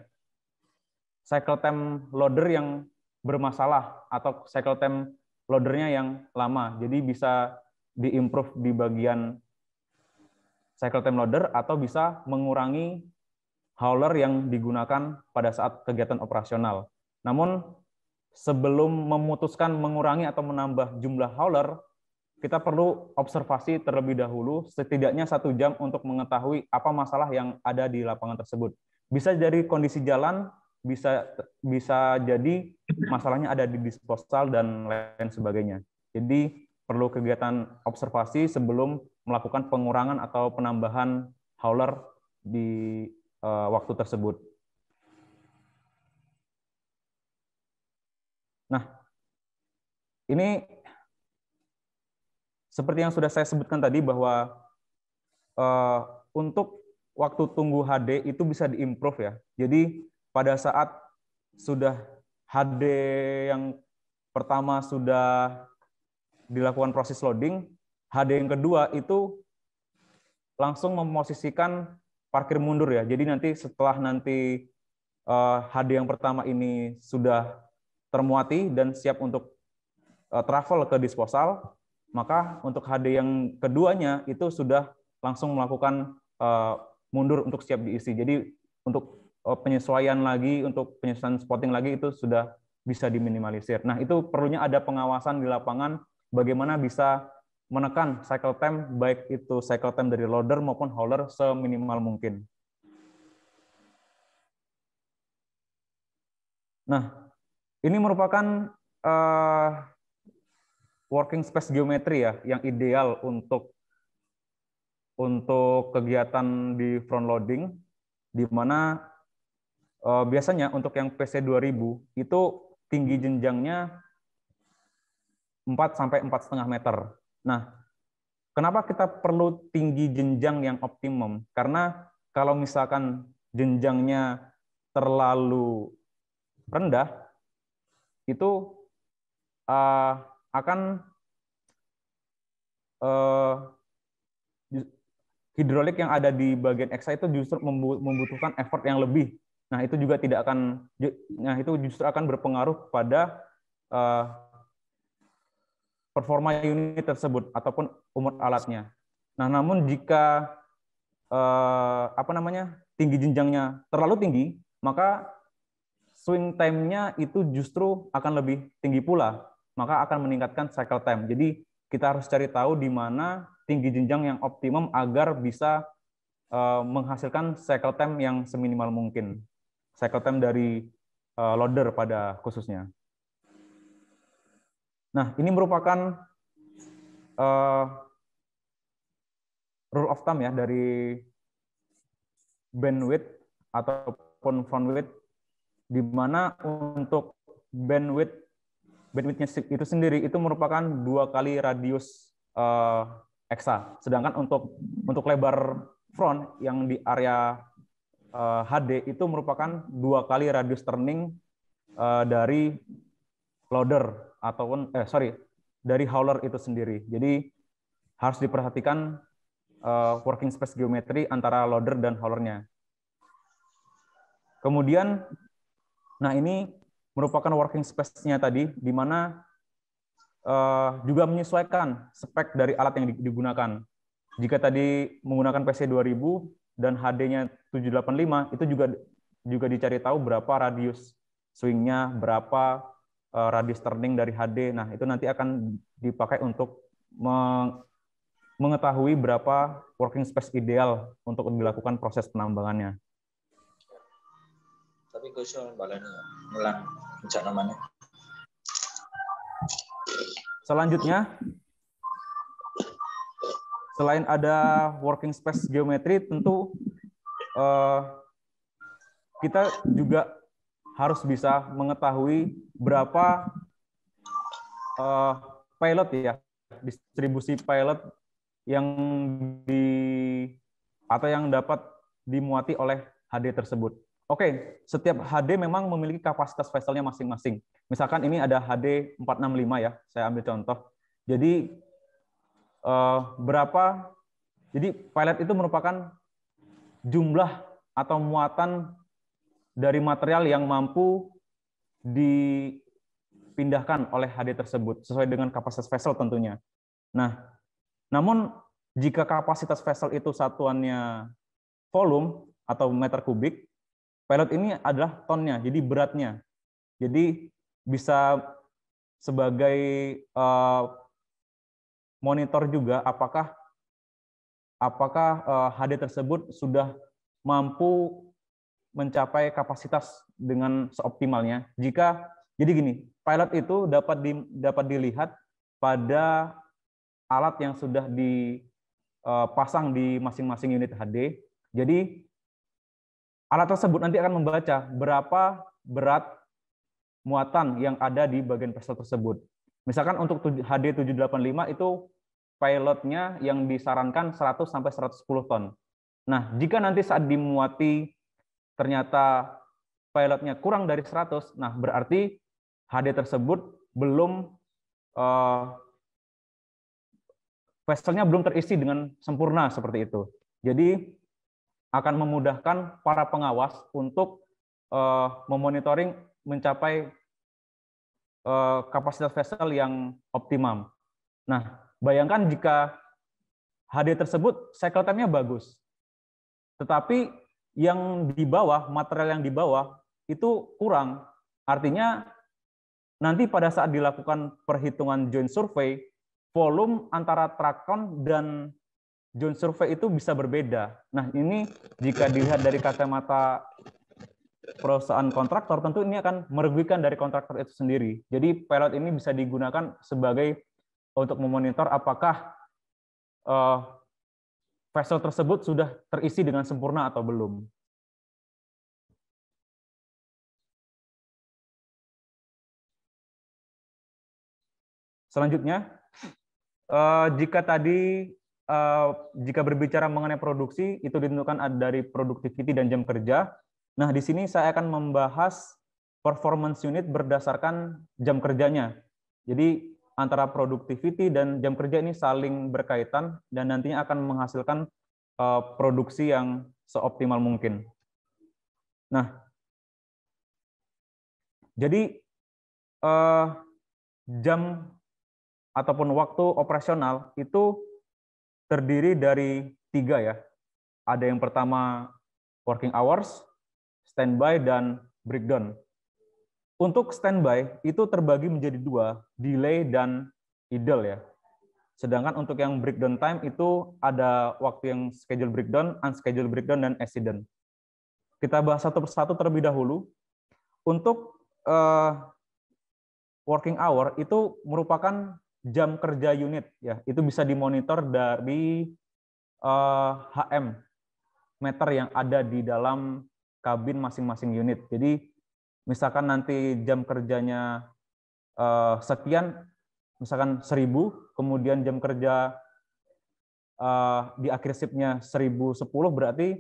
cycle time loader yang bermasalah atau cycle time loadernya yang lama. Jadi bisa diimprove di bagian cycle time loader atau bisa mengurangi hauler yang digunakan pada saat kegiatan operasional. Namun sebelum memutuskan mengurangi atau menambah jumlah hauler, kita perlu observasi terlebih dahulu setidaknya 1 jam untuk mengetahui apa masalah yang ada di lapangan tersebut. Bisa dari kondisi jalan, bisa jadi masalahnya ada di disposal dan lain sebagainya. Jadi perlu kegiatan observasi sebelum melakukan pengurangan atau penambahan hauler di waktu tersebut. Nah, ini seperti yang sudah saya sebutkan tadi bahwa untuk waktu tunggu HD itu bisa diimprove ya. Jadi pada saat sudah HD yang pertama sudah dilakukan proses loading, HD yang kedua itu langsung memposisikan parkir mundur ya. Jadi nanti setelah nanti HD yang pertama ini sudah termuati dan siap untuk travel ke disposal, maka untuk HD yang keduanya itu sudah langsung melakukan mundur untuk siap diisi. Jadi untuk penyesuaian lagi, untuk penyesuaian spotting lagi itu sudah bisa diminimalisir. Nah, itu perlunya ada pengawasan di lapangan bagaimana bisa menekan cycle time, baik itu cycle time dari loader maupun hauler seminimal mungkin. Nah, ini merupakan working space geometri ya, yang ideal untuk kegiatan di front loading, di mana biasanya untuk yang PC 2000 itu tinggi jenjangnya 4 sampai 4,5 meter. Nah, kenapa kita perlu tinggi jenjang yang optimum? Karena kalau misalkan jenjangnya terlalu rendah, itu akan hidrolik yang ada di bagian EXA itu justru membutuhkan effort yang lebih. Nah, itu juga tidak akan, nah itu justru akan berpengaruh pada performa unit tersebut ataupun umur alatnya. Nah, namun jika tinggi jenjangnya terlalu tinggi, maka swing time-nya itu justru akan lebih tinggi pula, maka akan meningkatkan cycle time. Jadi kita harus cari tahu di mana tinggi jenjang yang optimum agar bisa menghasilkan cycle time yang seminimal mungkin. Cycle time dari loader pada khususnya. Nah, ini merupakan rule of thumb ya dari bandwidth ataupun front width, di mana untuk bandwidth-nya itu sendiri itu merupakan 2 kali radius EXA. Sedangkan untuk lebar front yang di area HD itu merupakan 2 kali radius turning dari loader ataupun dari hauler itu sendiri. Jadi harus diperhatikan working space geometri antara loader dan haulernya. Kemudian, nah ini merupakan working space-nya tadi, di mana juga menyesuaikan spek dari alat yang digunakan. Jika tadi menggunakan PC 2000 dan HD-nya 785, itu juga dicari tahu berapa radius swing-nya, berapa radius turning dari HD. Nah, itu nanti akan dipakai untuk mengetahui berapa working space ideal untuk dilakukan proses penambangannya. Tapi gue soal balanya ngulang pencak namanya. Selanjutnya, selain ada working space geometri, tentu kita juga harus bisa mengetahui berapa pilot ya, distribusi pilot yang yang dapat dimuati oleh HD tersebut. Oke, setiap HD memang memiliki kapasitas vesselnya masing-masing. Misalkan ini ada HD 465 ya, saya ambil contoh. Jadi jadi pilot itu merupakan jumlah atau muatan dari material yang mampu dipindahkan oleh HD tersebut sesuai dengan kapasitas vessel tentunya. Nah, namun jika kapasitas vessel itu satuannya volume atau meter kubik, pilot ini adalah tonnya, jadi beratnya. Jadi bisa sebagai monitor juga apakah HD tersebut sudah mampu mencapai kapasitas dengan seoptimalnya. Jadi gini, pilot itu dapat dilihat pada alat yang sudah dipasang di masing-masing unit HD. Jadi alat tersebut nanti akan membaca berapa berat muatan yang ada di bagian vessel tersebut. Misalkan untuk HD 785 itu pilotnya yang disarankan 100 sampai 110 ton. Nah, jika nanti saat dimuati ternyata pilotnya kurang dari 100, nah berarti HD tersebut belum vesselnya belum terisi dengan sempurna seperti itu. Jadi akan memudahkan para pengawas untuk memonitoring mencapai kapasitas vessel yang optimum. Nah, bayangkan jika HD tersebut cycle time-nya bagus, tetapi yang di bawah, material yang di bawah itu kurang. Artinya nanti pada saat dilakukan perhitungan joint survey, volume antara truck count dan joint survey itu bisa berbeda. Nah, ini jika dilihat dari kacamata perusahaan kontraktor, tentu ini akan merugikan dari kontraktor itu sendiri. Jadi pilot ini bisa digunakan sebagai untuk memonitor apakah vessel tersebut sudah terisi dengan sempurna atau belum. Selanjutnya, jika berbicara mengenai produksi, itu ditentukan dari productivity dan jam kerja. Nah, di sini saya akan membahas performance unit berdasarkan jam kerjanya. Jadi, antara productivity dan jam kerja ini saling berkaitan dan nantinya akan menghasilkan produksi yang seoptimal mungkin. Nah, jadi jam ataupun waktu operasional itu terdiri dari 3 ya. Ada yang pertama working hours, standby, dan breakdown. Untuk standby itu terbagi menjadi 2, delay dan idle ya. Sedangkan untuk yang breakdown time itu ada waktu yang schedule breakdown, unscheduled breakdown, dan accident. Kita bahas satu persatu terlebih dahulu. Untuk working hour itu merupakan jam kerja unit ya, itu bisa dimonitor dari HM meter yang ada di dalam kabin masing-masing unit. Jadi misalkan nanti jam kerjanya sekian, misalkan 1000, kemudian jam kerja di akhir shiftnya 1010, berarti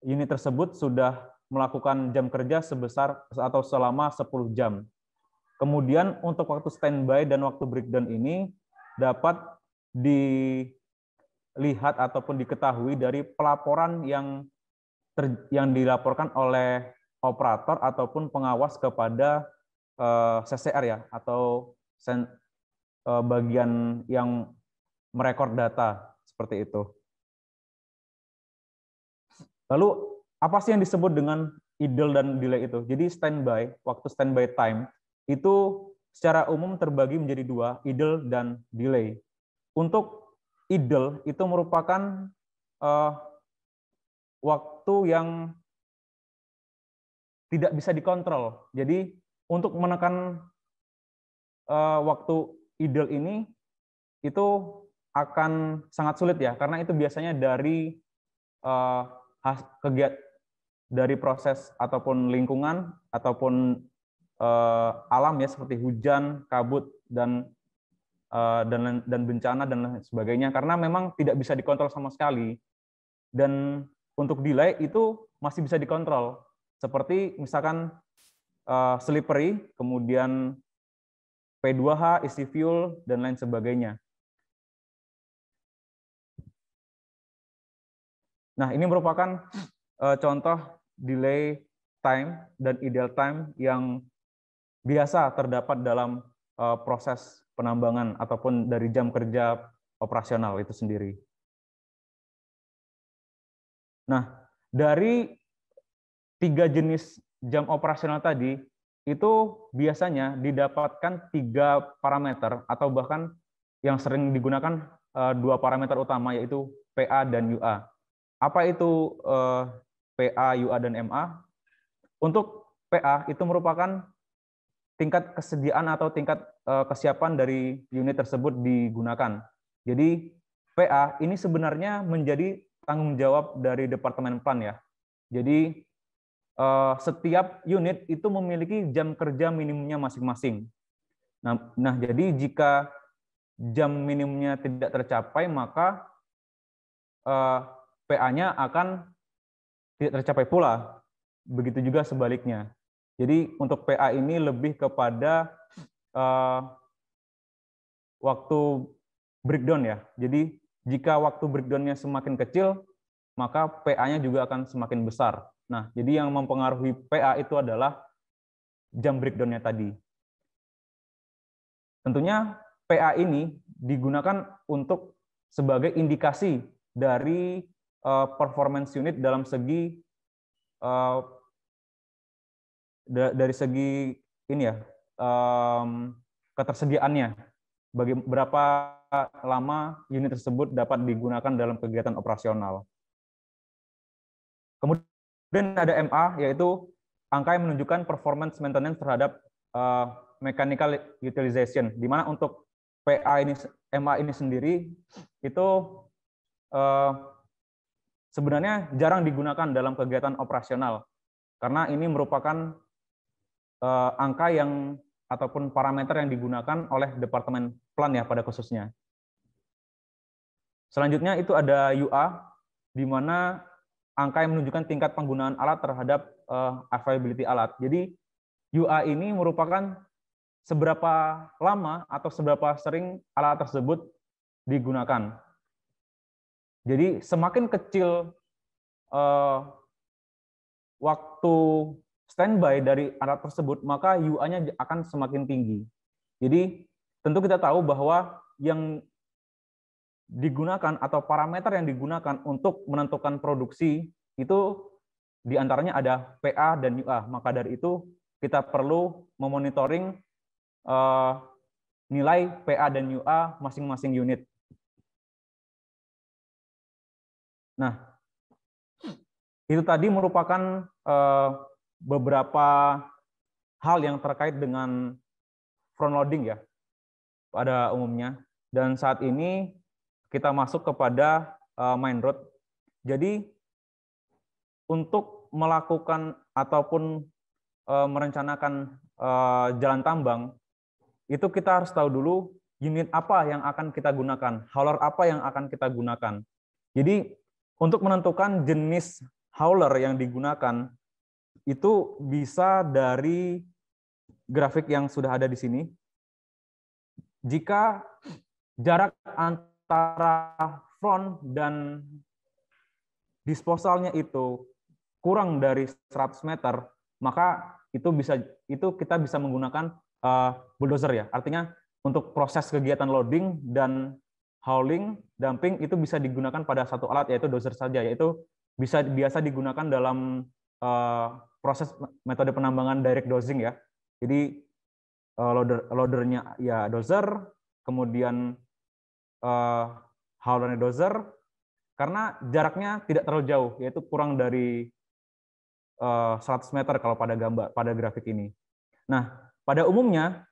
unit tersebut sudah melakukan jam kerja sebesar atau selama 10 jam. Kemudian untuk waktu standby dan waktu breakdown ini dapat dilihat ataupun diketahui dari pelaporan yang dilaporkan oleh operator ataupun pengawas kepada CCR ya, atau bagian yang merekod data seperti itu. Lalu apa sih yang disebut dengan idle dan delay itu? Jadi standby, waktu standby time itu secara umum terbagi menjadi 2, idle dan delay. Untuk idle itu merupakan waktu yang tidak bisa dikontrol. Jadi untuk menekan waktu idle ini itu akan sangat sulit ya, karena itu biasanya dari dari proses ataupun lingkungan ataupun alam ya, seperti hujan, kabut, dan bencana dan lain sebagainya, karena memang tidak bisa dikontrol sama sekali. Dan untuk delay itu masih bisa dikontrol, seperti misalkan slippery, kemudian P2H, isi fuel, dan lain sebagainya. Nah, ini merupakan contoh delay time dan ideal time yang biasa terdapat dalam proses penambangan ataupun dari jam kerja operasional itu sendiri. Nah, dari 3 jenis jam operasional tadi, itu biasanya didapatkan 3 parameter atau bahkan yang sering digunakan 2 parameter utama, yaitu PA dan UA. Apa itu PA, UA, dan MA? Untuk PA itu merupakan tingkat kesediaan atau tingkat kesiapan dari unit tersebut digunakan. Jadi PA ini sebenarnya menjadi tanggung jawab dari Departemen Plan ya. Jadi setiap unit itu memiliki jam kerja minimumnya masing-masing. Nah, jadi jika jam minimumnya tidak tercapai, maka PA-nya akan tidak tercapai pula. Begitu juga sebaliknya. Jadi untuk PA ini lebih kepada waktu breakdown ya. Jadi jika waktu breakdown-nya semakin kecil, maka PA-nya juga akan semakin besar. Nah, jadi yang mempengaruhi PA itu adalah jam breakdown-nya tadi. Tentunya PA ini digunakan untuk sebagai indikasi dari performance unit dalam segi dari segi ini ya, ketersediaannya, berapa lama unit tersebut dapat digunakan dalam kegiatan operasional. Kemudian ada MA, yaitu angka yang menunjukkan performance maintenance terhadap mechanical utilization, di mana untuk PA ini, MA ini sendiri itu sebenarnya jarang digunakan dalam kegiatan operasional, karena ini merupakan angka yang ataupun parameter yang digunakan oleh Departemen Plan ya pada khususnya. Selanjutnya itu ada UA, di mana angka yang menunjukkan tingkat penggunaan alat terhadap availability alat. Jadi UA ini merupakan seberapa lama atau seberapa sering alat tersebut digunakan. Jadi semakin kecil waktu standby dari alat tersebut, maka UA-nya akan semakin tinggi. Jadi tentu kita tahu bahwa yang digunakan atau parameter yang digunakan untuk menentukan produksi itu diantaranya ada PA dan UA. Maka dari itu kita perlu memonitoring nilai PA dan UA masing-masing unit. Nah, itu tadi merupakan beberapa hal yang terkait dengan front loading ya pada umumnya. Dan saat ini kita masuk kepada main road. Jadi untuk melakukan ataupun merencanakan jalan tambang, itu kita harus tahu dulu unit apa yang akan kita gunakan, hauler apa yang akan kita gunakan. Jadi untuk menentukan jenis hauler yang digunakan, itu bisa dari grafik yang sudah ada di sini. Jika jarak antara front dan disposalnya itu kurang dari 100 meter, maka itu kita bisa menggunakan bulldozer ya. Artinya untuk proses kegiatan loading dan hauling, dumping itu bisa digunakan pada satu alat, yaitu dozer saja, yaitu biasa digunakan dalam proses metode penambangan direct dozing ya. Jadi loadernya ya dozer, kemudian haulernya dozer, karena jaraknya tidak terlalu jauh, yaitu kurang dari 100 meter kalau pada grafik ini. Nah, pada umumnya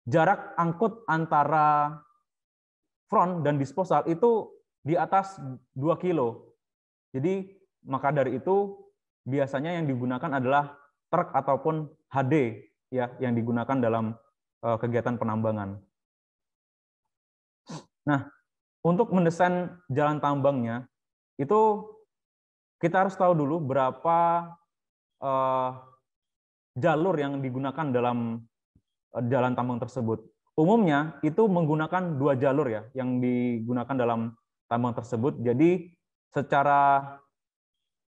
jarak angkut antara front dan disposal itu di atas 2 kilo. Jadi maka dari itu biasanya yang digunakan adalah truk ataupun HD ya yang digunakan dalam kegiatan penambangan. Nah, untuk mendesain jalan tambangnya itu kita harus tahu dulu berapa jalur yang digunakan dalam jalan tambang tersebut. Umumnya itu menggunakan 2 jalur ya yang digunakan dalam tambang tersebut. Jadi secara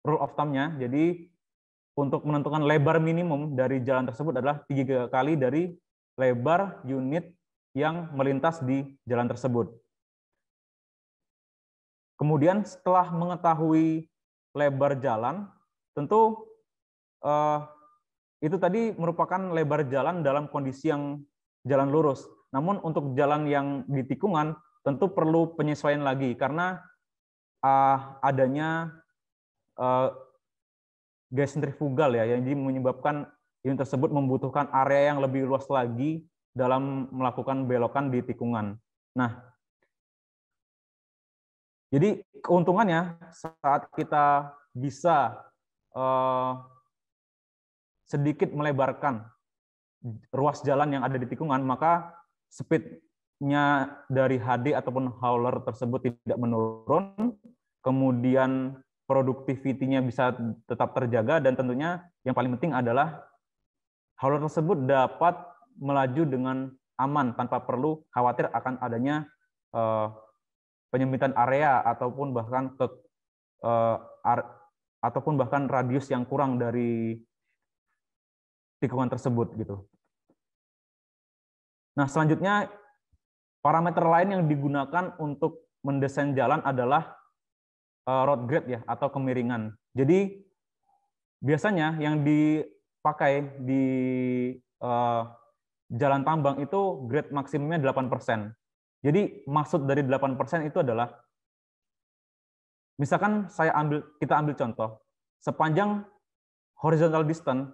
rule of thumb-nya, jadi untuk menentukan lebar minimum dari jalan tersebut adalah 3 kali dari lebar unit yang melintas di jalan tersebut. Kemudian setelah mengetahui lebar jalan, tentu itu tadi merupakan lebar jalan dalam kondisi yang jalan lurus. Namun untuk jalan yang di tikungan tentu perlu penyesuaian lagi karena adanya gaya sentrifugal ya yang menyebabkan unit tersebut membutuhkan area yang lebih luas lagi dalam melakukan belokan di tikungan. Nah, jadi keuntungannya saat kita bisa sedikit melebarkan ruas jalan yang ada di tikungan, maka speed-nya dari HD ataupun hauler tersebut tidak menurun, kemudian productivity-nya bisa tetap terjaga, dan tentunya yang paling penting adalah hauler tersebut dapat melaju dengan aman tanpa perlu khawatir akan adanya penyempitan area ataupun bahkan ataupun bahkan radius yang kurang dari tikungan tersebut gitu. Nah, selanjutnya parameter lain yang digunakan untuk mendesain jalan adalah road grade ya, atau kemiringan. Jadi biasanya yang dipakai di jalan tambang itu grade maksimumnya 8%. Jadi maksud dari 8% itu adalah, misalkan kita ambil contoh, sepanjang horizontal distance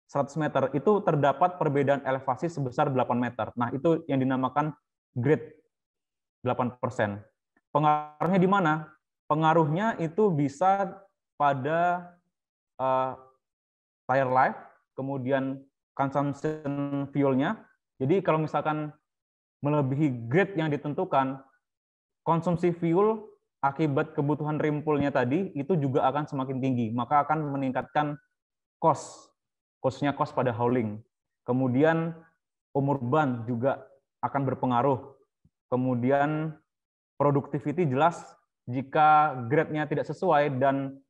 100 meter itu terdapat perbedaan elevasi sebesar 8 meter. Nah, itu yang dinamakan grade 8%. Pengaruhnya di mana? Pengaruhnya itu bisa pada tire life, kemudian consumption fuel-nya. Jadi kalau misalkan melebihi grade yang ditentukan, konsumsi fuel akibat kebutuhan rimpulnya tadi itu juga akan semakin tinggi, maka akan meningkatkan khususnya cost pada hauling. Kemudian umur ban juga akan berpengaruh. Kemudian productivity jelas, jika grade-nya tidak sesuai dan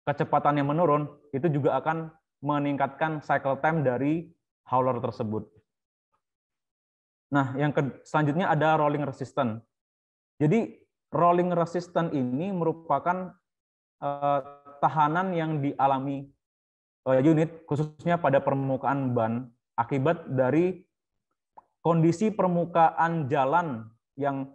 kecepatannya menurun, itu juga akan meningkatkan cycle time dari hauler tersebut. Nah, yang selanjutnya ada rolling resistance. Jadi rolling resistance ini merupakan tahanan yang dialami unit khususnya pada permukaan ban akibat dari kondisi permukaan jalan yang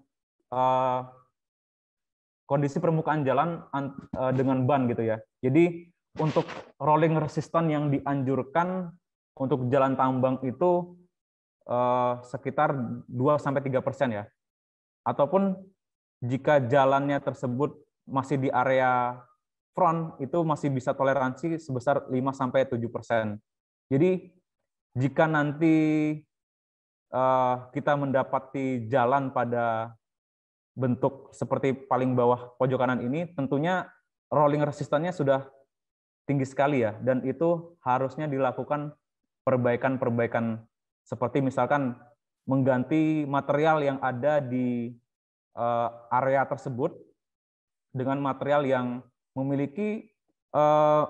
dengan ban gitu ya. Jadi untuk rolling resistance yang dianjurkan untuk jalan tambang itu sekitar 2-3% ya. Ataupun jika jalannya tersebut masih di area front, itu masih bisa toleransi sebesar 5-7%. Jadi jika nanti kita mendapati jalan pada bentuk seperti paling bawah pojok kanan ini, tentunya rolling resistance-nya sudah tinggi sekali ya, dan itu harusnya dilakukan perbaikan-perbaikan seperti misalkan mengganti material yang ada di area tersebut dengan material yang memiliki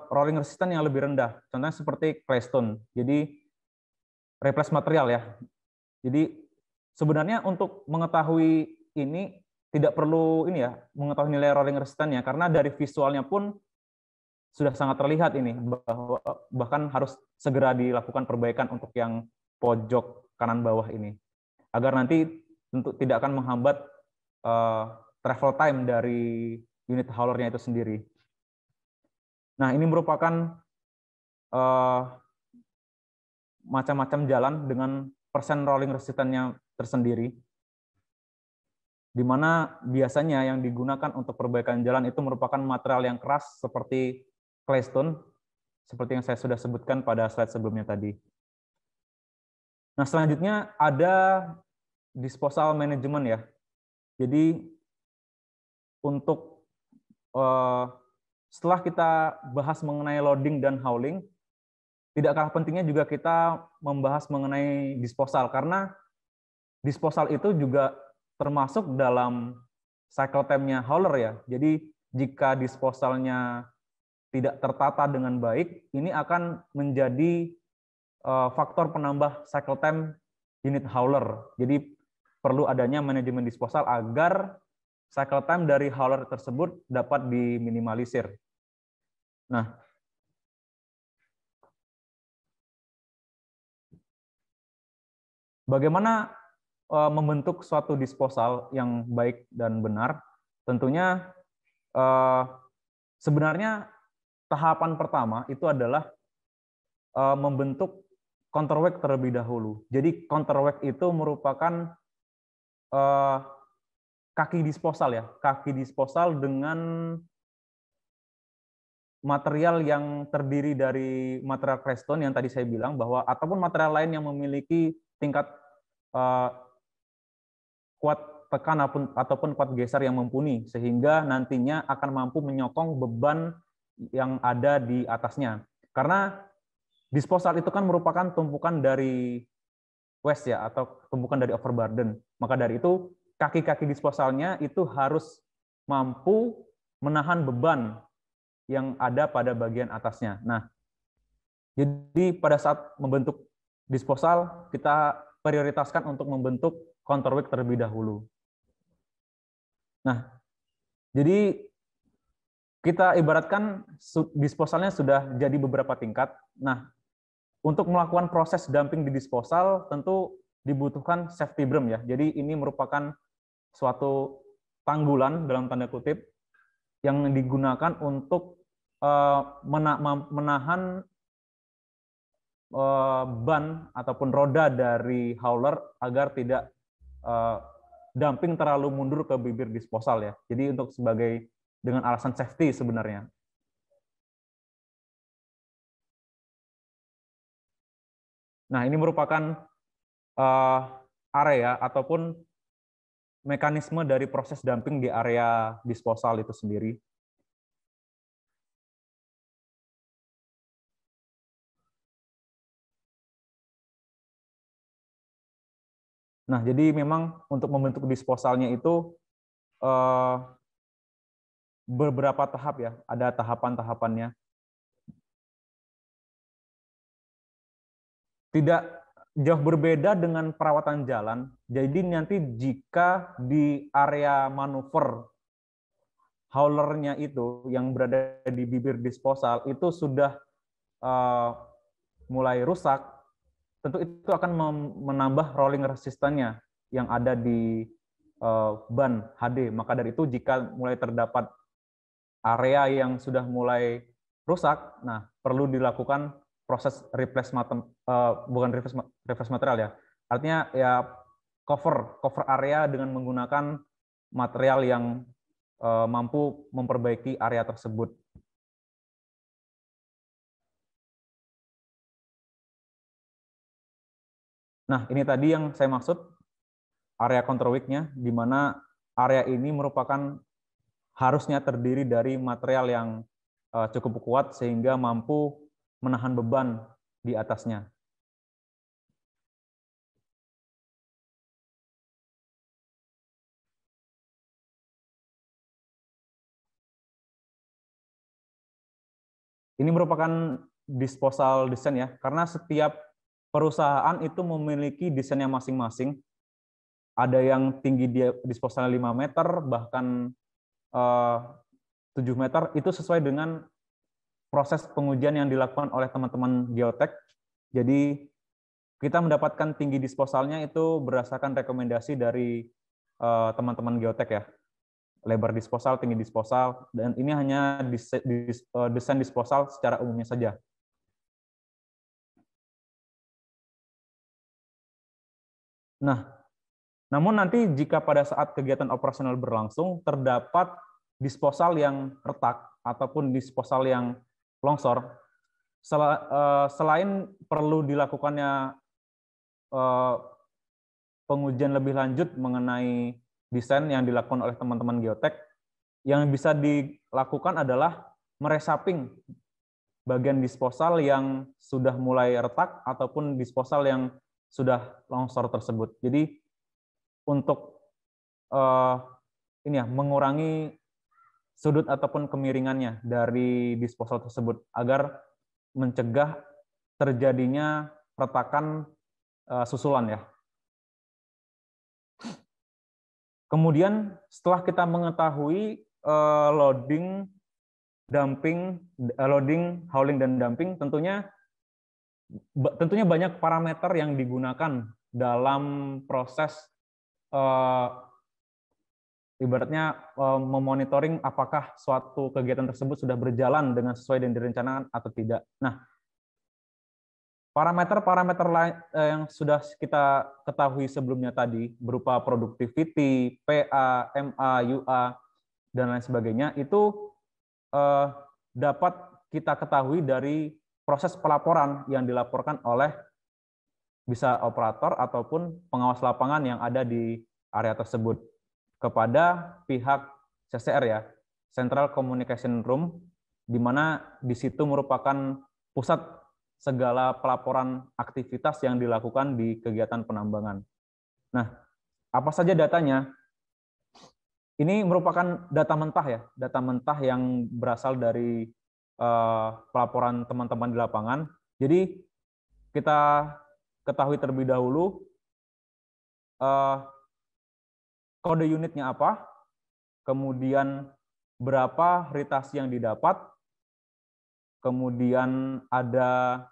rolling resistance yang lebih rendah. Contohnya seperti claystone. Jadi replace material ya. Jadi sebenarnya untuk mengetahui ini tidak perlu mengetahui nilai rolling resistance-nya, karena dari visualnya pun sudah sangat terlihat ini, bahwa bahkan harus segera dilakukan perbaikan untuk yang pojok kanan bawah ini, agar nanti tentu tidak akan menghambat travel time dari unit haulernya itu sendiri. Nah, ini merupakan macam-macam jalan dengan persen rolling resistance-nya tersendiri, di mana biasanya yang digunakan untuk perbaikan jalan itu merupakan material yang keras seperti claystone, seperti yang saya sudah sebutkan pada slide sebelumnya tadi. Nah, selanjutnya ada disposal management ya. Jadi untuk setelah kita bahas mengenai loading dan hauling, tidak kalah pentingnya juga kita membahas mengenai disposal, karena disposal itu juga termasuk dalam cycle time-nya hauler ya. Jadi jika disposalnya tidak tertata dengan baik, ini akan menjadi faktor penambah cycle time unit hauler. Jadi perlu adanya manajemen disposal agar cycle time dari hauler tersebut dapat diminimalisir. Nah, bagaimana membentuk suatu disposal yang baik dan benar? Tentunya sebenarnya tahapan pertama itu adalah membentuk counterweight terlebih dahulu. Jadi counterweight itu merupakan kaki disposal ya, kaki disposal dengan material yang terdiri dari material claystone yang tadi saya bilang, bahwa ataupun material lain yang memiliki tingkat kuat tekan ataupun kuat geser yang mumpuni, sehingga nantinya akan mampu menyokong beban yang ada di atasnya. Karena disposal itu kan merupakan tumpukan dari waste ya, atau tumpukan dari overburden. Maka dari itu kaki-kaki disposalnya itu harus mampu menahan beban yang ada pada bagian atasnya. Nah, jadi pada saat membentuk disposal, kita prioritaskan untuk membentuk counterweight terlebih dahulu. Nah, jadi kita ibaratkan disposalnya sudah jadi beberapa tingkat. Nah, untuk melakukan proses dumping di disposal tentu dibutuhkan safety berm ya. Jadi ini merupakan suatu tanggulan dalam tanda kutip yang digunakan untuk menahan ban ataupun roda dari hauler agar tidak dumping terlalu mundur ke bibir disposal ya. Jadi untuk sebagai dengan alasan safety sebenarnya. Nah, ini merupakan area ataupun mekanisme dari proses dumping di area disposal itu sendiri. Nah, jadi memang untuk membentuk disposalnya itu beberapa tahap ya, ada tahapan-tahapannya. Tidak jauh berbeda dengan perawatan jalan. Jadi nanti jika di area manuver haulernya itu yang berada di bibir disposal itu sudah mulai rusak, tentu itu akan menambah rolling resistannya yang ada di ban HD. Maka dari itu jika mulai terdapat area yang sudah mulai rusak, nah perlu dilakukan proses replace bukan replace material ya. Artinya ya cover area dengan menggunakan material yang mampu memperbaiki area tersebut. Nah, ini tadi yang saya maksud area counterweight-nya, di mana area ini merupakan harusnya terdiri dari material yang cukup kuat sehingga mampu menahan beban di atasnya. Ini merupakan disposal desain ya, karena setiap perusahaan itu memiliki desainnya masing-masing. Ada yang tinggi disposal 5 meter, bahkan 7 meter, itu sesuai dengan proses pengujian yang dilakukan oleh teman-teman geotek. Jadi kita mendapatkan tinggi disposalnya itu berdasarkan rekomendasi dari teman-teman geotek ya. Lebar disposal, tinggi disposal, dan ini hanya desain disposal secara umumnya saja. Nah, namun nanti jika pada saat kegiatan operasional berlangsung terdapat disposal yang retak ataupun disposal yang longsor, selain perlu dilakukannya pengujian lebih lanjut mengenai desain yang dilakukan oleh teman-teman geotek, yang bisa dilakukan adalah meresaping bagian disposal yang sudah mulai retak ataupun disposal yang sudah longsor tersebut. Jadi untuk ini ya, mengurangi sudut ataupun kemiringannya dari disposal tersebut agar mencegah terjadinya retakan susulan ya. Kemudian setelah kita mengetahui loading, hauling dan dumping, tentunya banyak parameter yang digunakan dalam proses ibaratnya memonitoring apakah suatu kegiatan tersebut sudah berjalan dengan sesuai dengan direncanakan atau tidak. Nah, parameter-parameter lain yang sudah kita ketahui sebelumnya tadi berupa productivity, PA, MA, UA, dan lain sebagainya itu dapat kita ketahui dari proses pelaporan yang dilaporkan oleh bisa operator ataupun pengawas lapangan yang ada di area tersebut kepada pihak CCR ya, Central Communication Room, di mana di situ merupakan pusat segala pelaporan aktivitas yang dilakukan di kegiatan penambangan. Nah, apa saja datanya? Ini merupakan data mentah ya, data mentah yang berasal dari pelaporan teman-teman di lapangan. Jadi kita ketahui terlebih dahulu kode unitnya apa, kemudian berapa ritasi yang didapat, kemudian ada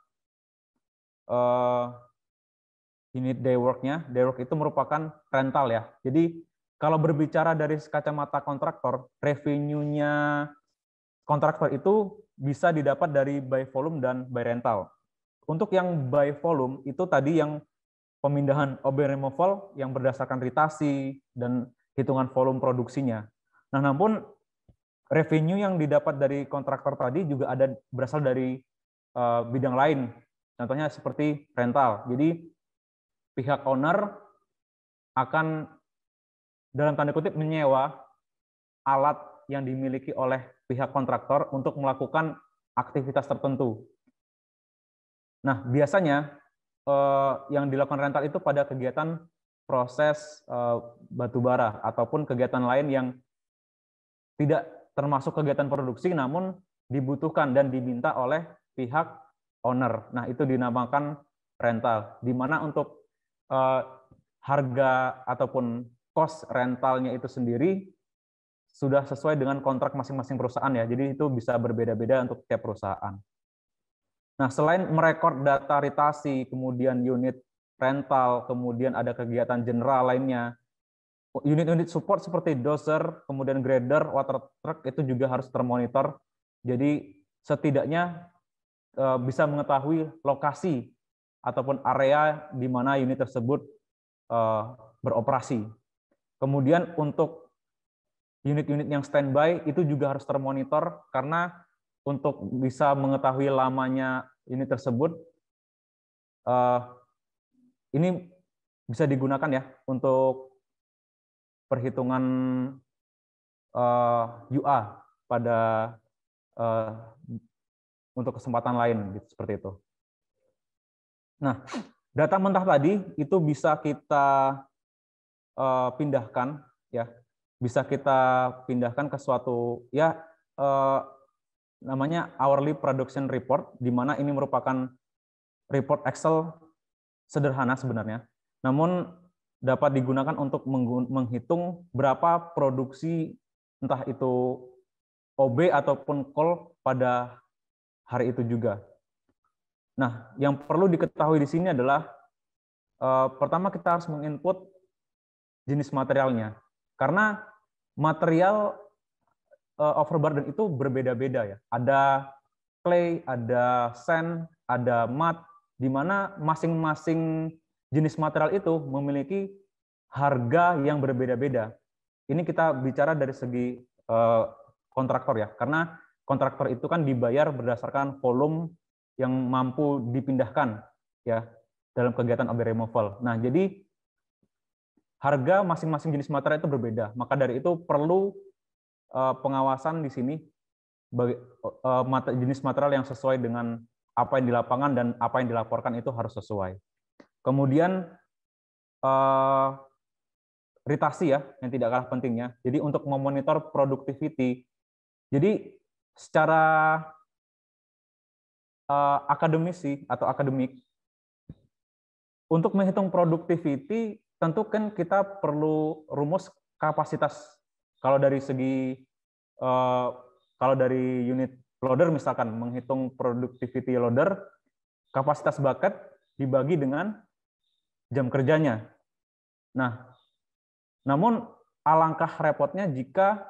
unit day work-nya. Day work itu merupakan rental ya. Jadi kalau berbicara dari kacamata kontraktor, revenue-nya kontraktor itu bisa didapat dari by volume dan by rental. Untuk yang by volume itu tadi yang pemindahan objek removal yang berdasarkan ritasi dan hitungan volume produksinya. Nah, namun revenue yang didapat dari kontraktor tadi juga ada berasal dari bidang lain. Contohnya seperti rental. Jadi pihak owner akan dalam tanda kutip menyewa alat yang dimiliki oleh pihak kontraktor untuk melakukan aktivitas tertentu. Nah, biasanya yang dilakukan rental itu pada kegiatan proses batubara ataupun kegiatan lain yang tidak termasuk kegiatan produksi namun dibutuhkan dan diminta oleh pihak owner. Nah, itu dinamakan rental, di mana untuk harga ataupun cost rentalnya itu sendiri sudah sesuai dengan kontrak masing-masing perusahaan ya. Jadi itu bisa berbeda-beda untuk tiap perusahaan. Nah, selain merekord data ritasi, kemudian unit rental, kemudian ada kegiatan general lainnya, unit-unit support seperti dozer, kemudian grader, water truck itu juga harus termonitor. Jadi setidaknya bisa mengetahui lokasi ataupun area di mana unit tersebut beroperasi. Kemudian untuk unit-unit yang standby itu juga harus termonitor karena untuk bisa mengetahui lamanya unit tersebut ini bisa digunakan ya untuk perhitungan UA pada untuk kesempatan lain gitu, seperti itu. Nah, data mentah tadi itu bisa kita pindahkan ya, bisa kita pindahkan ke suatu ya namanya hourly production report, di mana ini merupakan report Excel sederhana sebenarnya, namun dapat digunakan untuk menghitung berapa produksi entah itu OB ataupun call pada hari itu juga. Nah, yang perlu diketahui di sini adalah pertama kita harus menginput jenis materialnya, karena material overburden itu berbeda-beda ya. Ada clay, ada sand, ada mud, di mana masing-masing jenis material itu memiliki harga yang berbeda-beda. Ini kita bicara dari segi kontraktor ya, karena kontraktor itu kan dibayar berdasarkan volume yang mampu dipindahkan ya dalam kegiatan object removal. Nah, jadi harga masing-masing jenis material itu berbeda. Maka dari itu perlu pengawasan di sini bagi jenis material yang sesuai dengan apa yang di lapangan dan apa yang dilaporkan itu harus sesuai. Kemudian ritasi ya yang tidak kalah pentingnya. Jadi untuk memonitor productivity, jadi secara akademisi atau akademik untuk menghitung productivity tentu kan kita perlu rumus kapasitas. Kalau dari segi kalau dari unit loader misalkan menghitung productivity loader, kapasitas bucket dibagi dengan jam kerjanya. Nah, namun alangkah repotnya jika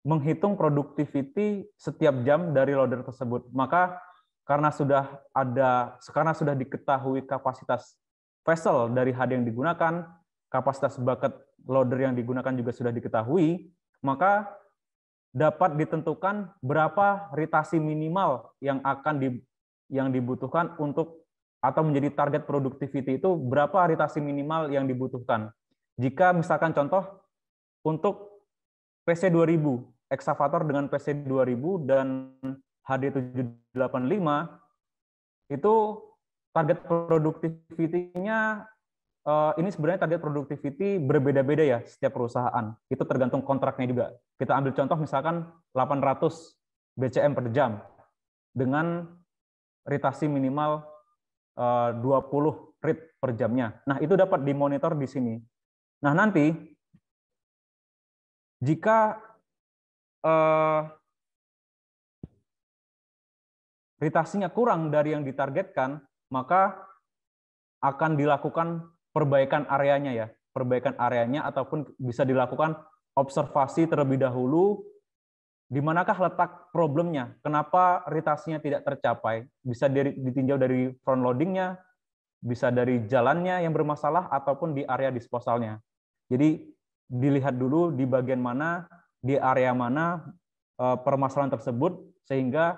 menghitung productivity setiap jam dari loader tersebut. Maka karena sudah diketahui kapasitas vessel dari HD yang digunakan, kapasitas bucket loader yang digunakan juga sudah diketahui, maka dapat ditentukan berapa ritasi minimal yang dibutuhkan untuk atau menjadi target productivity itu berapa ritasi minimal yang dibutuhkan. Jika misalkan contoh untuk PC 2000 excavator dengan PC 2000 dan HD 785 itu target productivity-nya ini sebenarnya target productivity berbeda-beda ya setiap perusahaan. Itu tergantung kontraknya juga. Kita ambil contoh misalkan 800 BCM per jam dengan ritasi minimal 20 read per jamnya. Nah, itu dapat dimonitor di sini. Nah, nanti jika ritasinya kurang dari yang ditargetkan, maka akan dilakukan perbaikan areanya ya. Perbaikan areanya ataupun bisa dilakukan observasi terlebih dahulu di manakah letak problemnya? Kenapa ritasinya tidak tercapai? Bisa ditinjau dari front loadingnya, bisa dari jalannya yang bermasalah, ataupun di area disposalnya. Jadi dilihat dulu di bagian mana, di area mana permasalahan tersebut, sehingga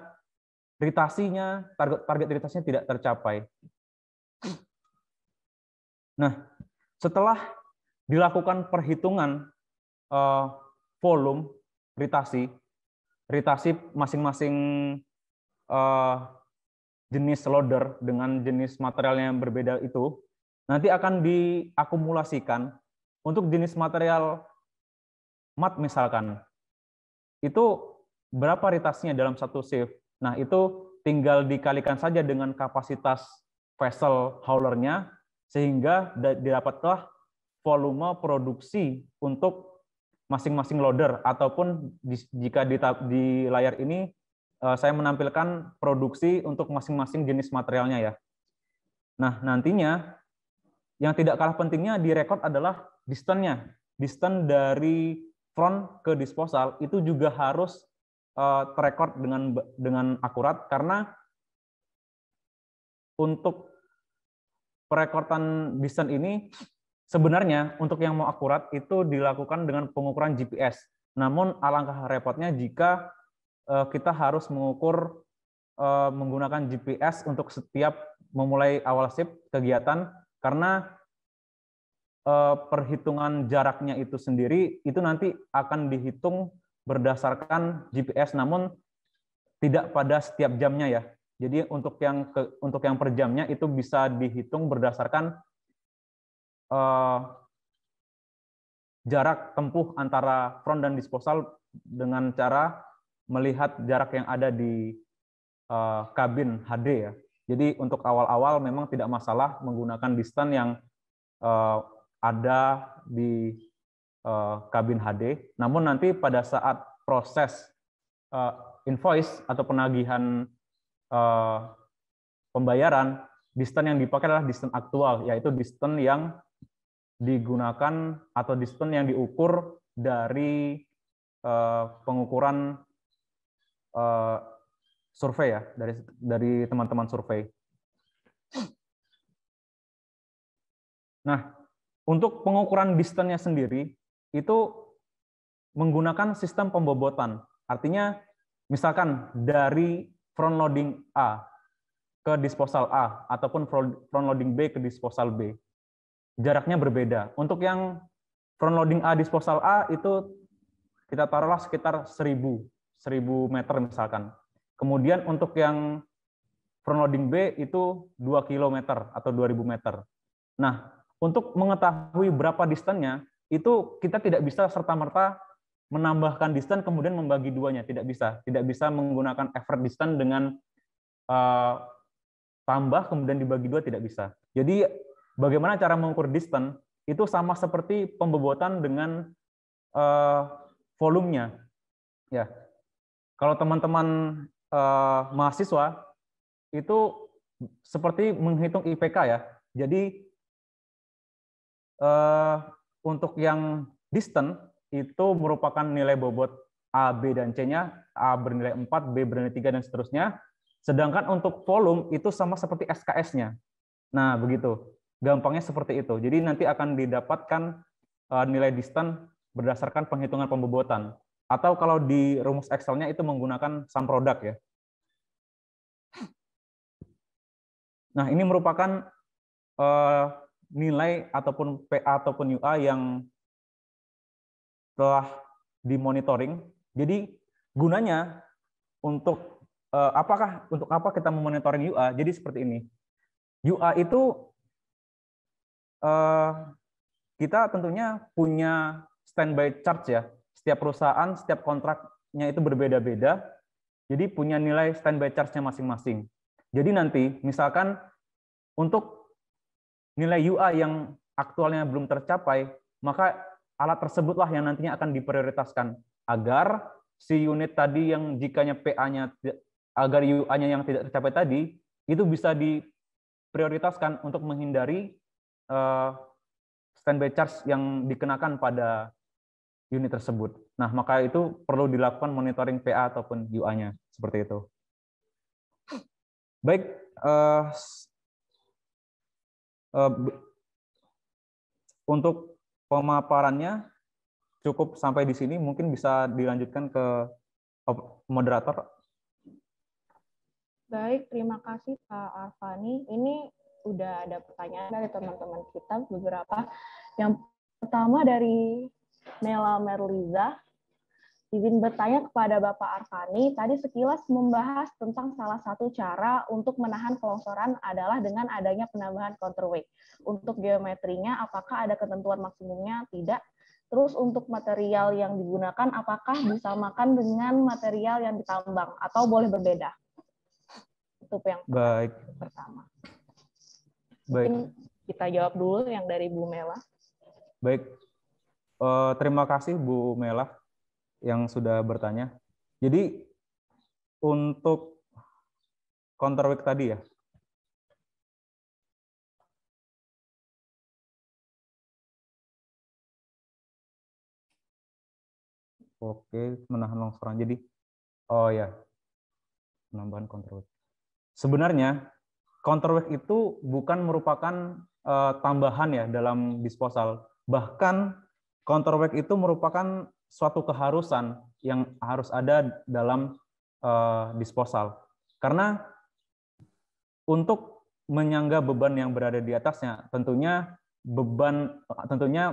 ritasinya, target ritasinya tidak tercapai. Nah, setelah dilakukan perhitungan volume ritasi masing-masing jenis loader dengan jenis material yang berbeda itu, nanti akan diakumulasikan untuk jenis material mat misalkan. Itu berapa ritasinya dalam satu shift. Nah, itu tinggal dikalikan saja dengan kapasitas vessel haulernya, sehingga didapatlah volume produksi untuk masing-masing loader, ataupun jika di layar ini saya menampilkan produksi untuk masing-masing jenis materialnya ya. Nah, nantinya yang tidak kalah pentingnya direkod adalah distance-nya. Distance dari front ke disposal itu juga harus terekod dengan akurat, karena untuk perekodan distance ini sebenarnya untuk yang mau akurat itu dilakukan dengan pengukuran GPS. Namun alangkah repotnya jika kita harus mengukur menggunakan GPS untuk setiap memulai awal shift kegiatan, karena perhitungan jaraknya itu sendiri itu nanti akan dihitung berdasarkan GPS, namun tidak pada setiap jamnya ya. Jadi untuk yang per jamnya itu bisa dihitung berdasarkan jarak tempuh antara front dan disposal dengan cara melihat jarak yang ada di kabin HD ya. Jadi untuk awal-awal memang tidak masalah menggunakan distance yang ada di kabin HD. Namun nanti pada saat proses invoice atau penagihan pembayaran, distance yang dipakai adalah distance aktual, yaitu distance yang digunakan atau distance yang diukur dari pengukuran survei ya, dari teman-teman survei. Nah, untuk pengukuran distance-nya sendiri itu menggunakan sistem pembobotan. Artinya misalkan dari front loading A ke disposal A ataupun front loading B ke disposal B, jaraknya berbeda. Untuk yang front loading A disposal A itu kita taruhlah sekitar 1000 meter misalkan. Kemudian untuk yang front loading B itu 2 km atau 2000 meter. Nah, untuk mengetahui berapa distance-nya, itu kita tidak bisa serta-merta menambahkan distance kemudian membagi duanya, tidak bisa. Tidak bisa menggunakan effort distance dengan tambah kemudian dibagi dua, tidak bisa. Jadi bagaimana cara mengukur distance itu sama seperti pembobotan dengan volumenya. Ya, kalau teman-teman mahasiswa itu seperti menghitung IPK ya. Jadi untuk yang distance itu merupakan nilai bobot A, B, dan C-nya. A bernilai 4, B bernilai 3, dan seterusnya. Sedangkan untuk volume itu sama seperti SKS-nya. Nah, begitu. Gampangnya seperti itu. Jadi nanti akan didapatkan nilai distance berdasarkan penghitungan pembobotan. Atau kalau di rumus Excel-nya itu menggunakan sum product ya. Nah, ini merupakan nilai ataupun PA ataupun UA yang telah dimonitoring. Jadi gunanya untuk untuk apa kita memonitoring UA? Jadi seperti ini. UA itu kita tentunya punya standby charge ya. Setiap perusahaan, setiap kontraknya itu berbeda-beda. Jadi punya nilai standby charge-nya masing-masing. Jadi nanti misalkan untuk nilai UA yang aktualnya belum tercapai, maka alat tersebutlah yang nantinya akan diprioritaskan agar si unit tadi yang jikanya PA-nya agar UA-nya yang tidak tercapai tadi itu bisa diprioritaskan untuk menghindari standby charge yang dikenakan pada unit tersebut. Nah, maka itu perlu dilakukan monitoring PA ataupun UA-nya seperti itu. Baik, untuk pemaparannya cukup sampai di sini. Mungkin bisa dilanjutkan ke moderator. Baik, terima kasih Pak Arfani. Ini udah ada pertanyaan dari teman-teman kita beberapa. Yang pertama dari Mela Merliza, izin bertanya kepada Bapak Arfani, tadi sekilas membahas tentang salah satu cara untuk menahan kelongsoran adalah dengan adanya penambahan counterweight. Untuk geometrinya, apakah ada ketentuan maksimumnya? Tidak. Terus untuk material yang digunakan, apakah disamakan dengan material yang ditambang atau boleh berbeda? Itu yang pertama. Mungkin kita jawab dulu yang dari Bu Mela. Baik. Terima kasih Bu Mela yang sudah bertanya. Jadi untuk counterweight tadi ya. Oke, menahan longsoran. Jadi, oh ya, penambahan counterweight. Sebenarnya counterweight itu bukan merupakan tambahan ya dalam disposal. Bahkan counterweight itu merupakan suatu keharusan yang harus ada dalam disposal. Karena untuk menyangga beban yang berada di atasnya, tentunya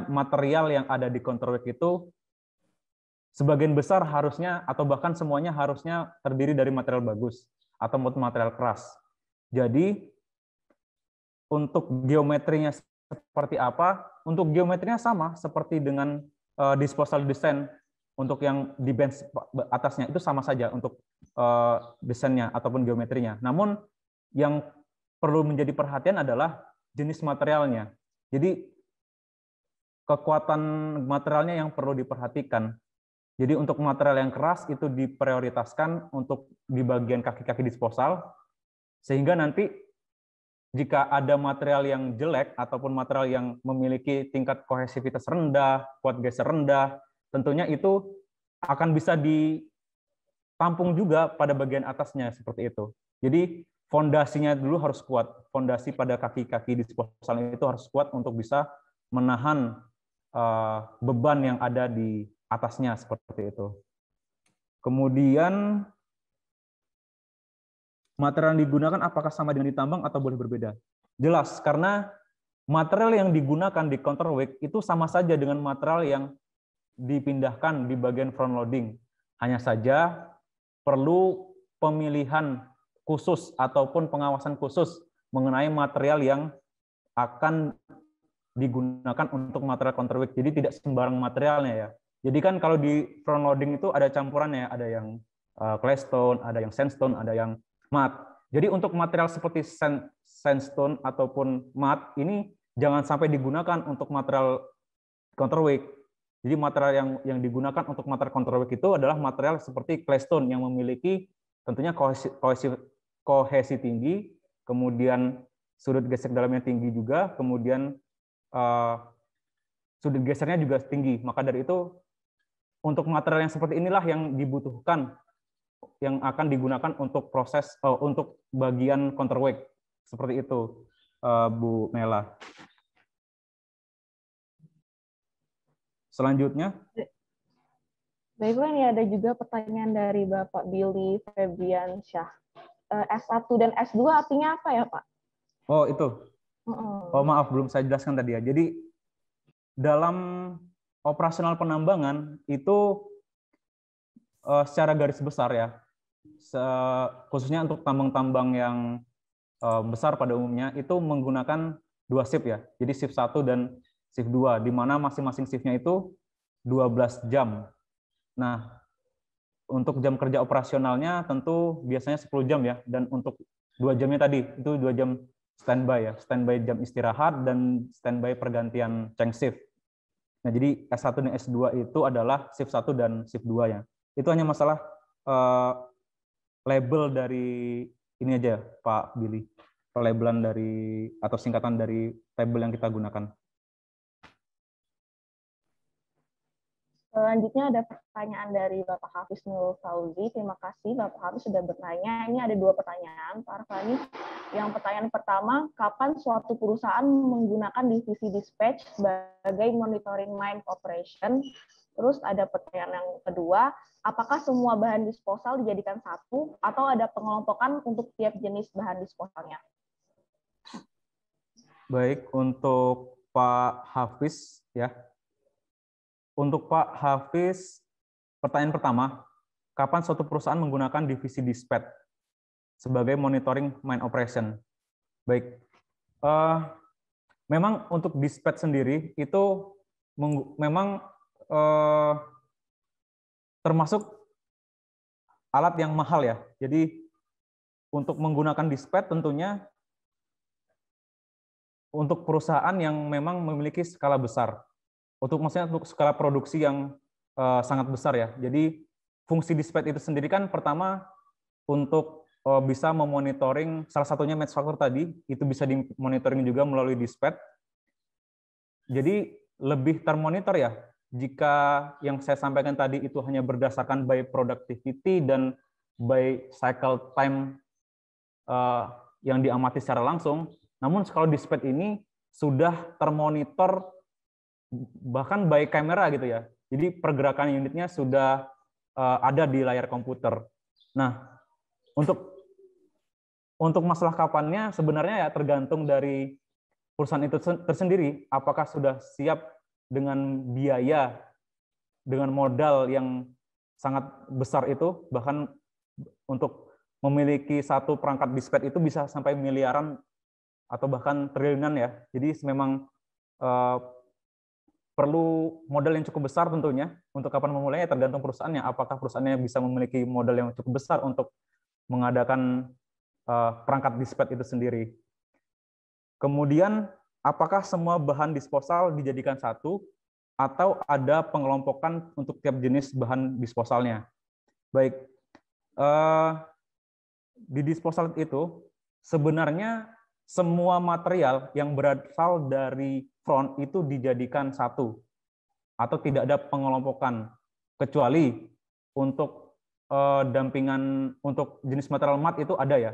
material yang ada di counterweight itu sebagian besar harusnya atau bahkan semuanya harusnya terdiri dari material bagus atau material keras. Jadi untuk geometrinya seperti apa? Untuk geometrinya sama seperti dengan disposal desain. Untuk yang di bench atasnya itu sama saja untuk desainnya ataupun geometrinya. Namun yang perlu menjadi perhatian adalah jenis materialnya. Jadi kekuatan materialnya yang perlu diperhatikan. Jadi untuk material yang keras itu diprioritaskan untuk di bagian kaki-kaki disposal, sehingga nanti jika ada material yang jelek ataupun material yang memiliki tingkat kohesivitas rendah, kuat geser rendah, tentunya itu akan bisa ditampung juga pada bagian atasnya seperti itu. Jadi fondasinya dulu harus kuat, fondasi pada kaki-kaki disposal itu harus kuat untuk bisa menahan beban yang ada di atasnya seperti itu. Kemudian material yang digunakan apakah sama dengan ditambang atau boleh berbeda? Jelas, karena material yang digunakan di counterweight itu sama saja dengan material yang dipindahkan di bagian front loading. Hanya saja perlu pemilihan khusus ataupun pengawasan khusus mengenai material yang akan digunakan untuk material counterweight. Jadi tidak sembarang materialnya ya. Jadi kan kalau di front loading itu ada campurannya, ada yang claystone, ada yang sandstone, ada yang matte. Jadi untuk material seperti sandstone ataupun matte ini jangan sampai digunakan untuk material counterweight. Jadi material yang digunakan untuk material counterweight itu adalah material seperti claystone yang memiliki tentunya kohesi tinggi, kemudian sudut gesek dalamnya tinggi juga, kemudian sudut gesernya juga tinggi. Maka dari itu untuk material yang seperti inilah yang dibutuhkan, yang akan digunakan untuk proses untuk bagian counterweight seperti itu, Bu Mela. Selanjutnya. Baiklah, ini ada juga pertanyaan dari Bapak Billy Febriansyah. S1 dan S2 artinya apa ya, Pak? Oh, itu. Oh, maaf, belum saya jelaskan tadi ya. Jadi, dalam operasional penambangan itu secara garis besar ya, khususnya untuk tambang-tambang yang besar pada umumnya, itu menggunakan 2 shift ya. Jadi shift 1 dan shift 2, di mana masing-masing shiftnya itu 12 jam. Nah, untuk jam kerja operasionalnya tentu biasanya 10 jam ya, dan untuk 2 jamnya tadi, itu 2 jam standby ya, standby jam istirahat dan standby pergantian change shift. Nah, jadi S1 dan S2 itu adalah shift 1 dan shift 2 ya. Itu hanya masalah label dari ini aja, Pak Billy. Pelabelan dari atau singkatan dari label yang kita gunakan. Selanjutnya ada pertanyaan dari Bapak Hafiz Nurul Fauzi. Terima kasih Bapak Hafiz sudah bertanya. Ini ada 2 pertanyaan, Pak Arfani. Yang pertanyaan pertama, kapan suatu perusahaan menggunakan divisi dispatch sebagai monitoring mine operation? Terus ada pertanyaan yang kedua, apakah semua bahan disposal dijadikan satu atau ada pengelompokan untuk tiap jenis bahan disposalnya? Baik, untuk Pak Hafiz ya. Untuk Pak Hafiz, pertanyaan pertama, kapan suatu perusahaan menggunakan divisi dispatch sebagai monitoring mine operation? Baik, memang untuk dispatch sendiri itu memang termasuk alat yang mahal ya. Jadi untuk menggunakan dispatch tentunya untuk perusahaan yang memang memiliki skala besar. Maksudnya untuk skala produksi yang sangat besar ya. Jadi fungsi dispatch itu sendiri kan pertama untuk bisa memonitoring, salah satunya match factor tadi, itu bisa dimonitoring juga melalui dispatch. Jadi lebih termonitor ya, jika yang saya sampaikan tadi itu hanya berdasarkan by productivity dan by cycle time yang diamati secara langsung, namun kalau dispatch ini sudah termonitor bahkan by kamera gitu ya. Jadi pergerakan unitnya sudah ada di layar komputer. Nah, untuk masalah kapannya sebenarnya ya tergantung dari perusahaan itu tersendiri, apakah sudah siap dengan biaya, dengan modal yang sangat besar itu, bahkan untuk memiliki satu perangkat dispatch itu bisa sampai miliaran atau bahkan triliunan ya. Jadi memang perlu modal yang cukup besar tentunya. Untuk kapan memulainya tergantung perusahaannya. Apakah perusahaannya bisa memiliki modal yang cukup besar untuk mengadakan perangkat dispatch itu sendiri. Kemudian, apakah semua bahan disposal dijadikan satu atau ada pengelompokan untuk tiap jenis bahan disposalnya? Baik, di disposal itu sebenarnya semua material yang berasal dari front itu dijadikan satu atau tidak ada pengelompokan, kecuali untuk dampingan untuk jenis material mat itu ada ya,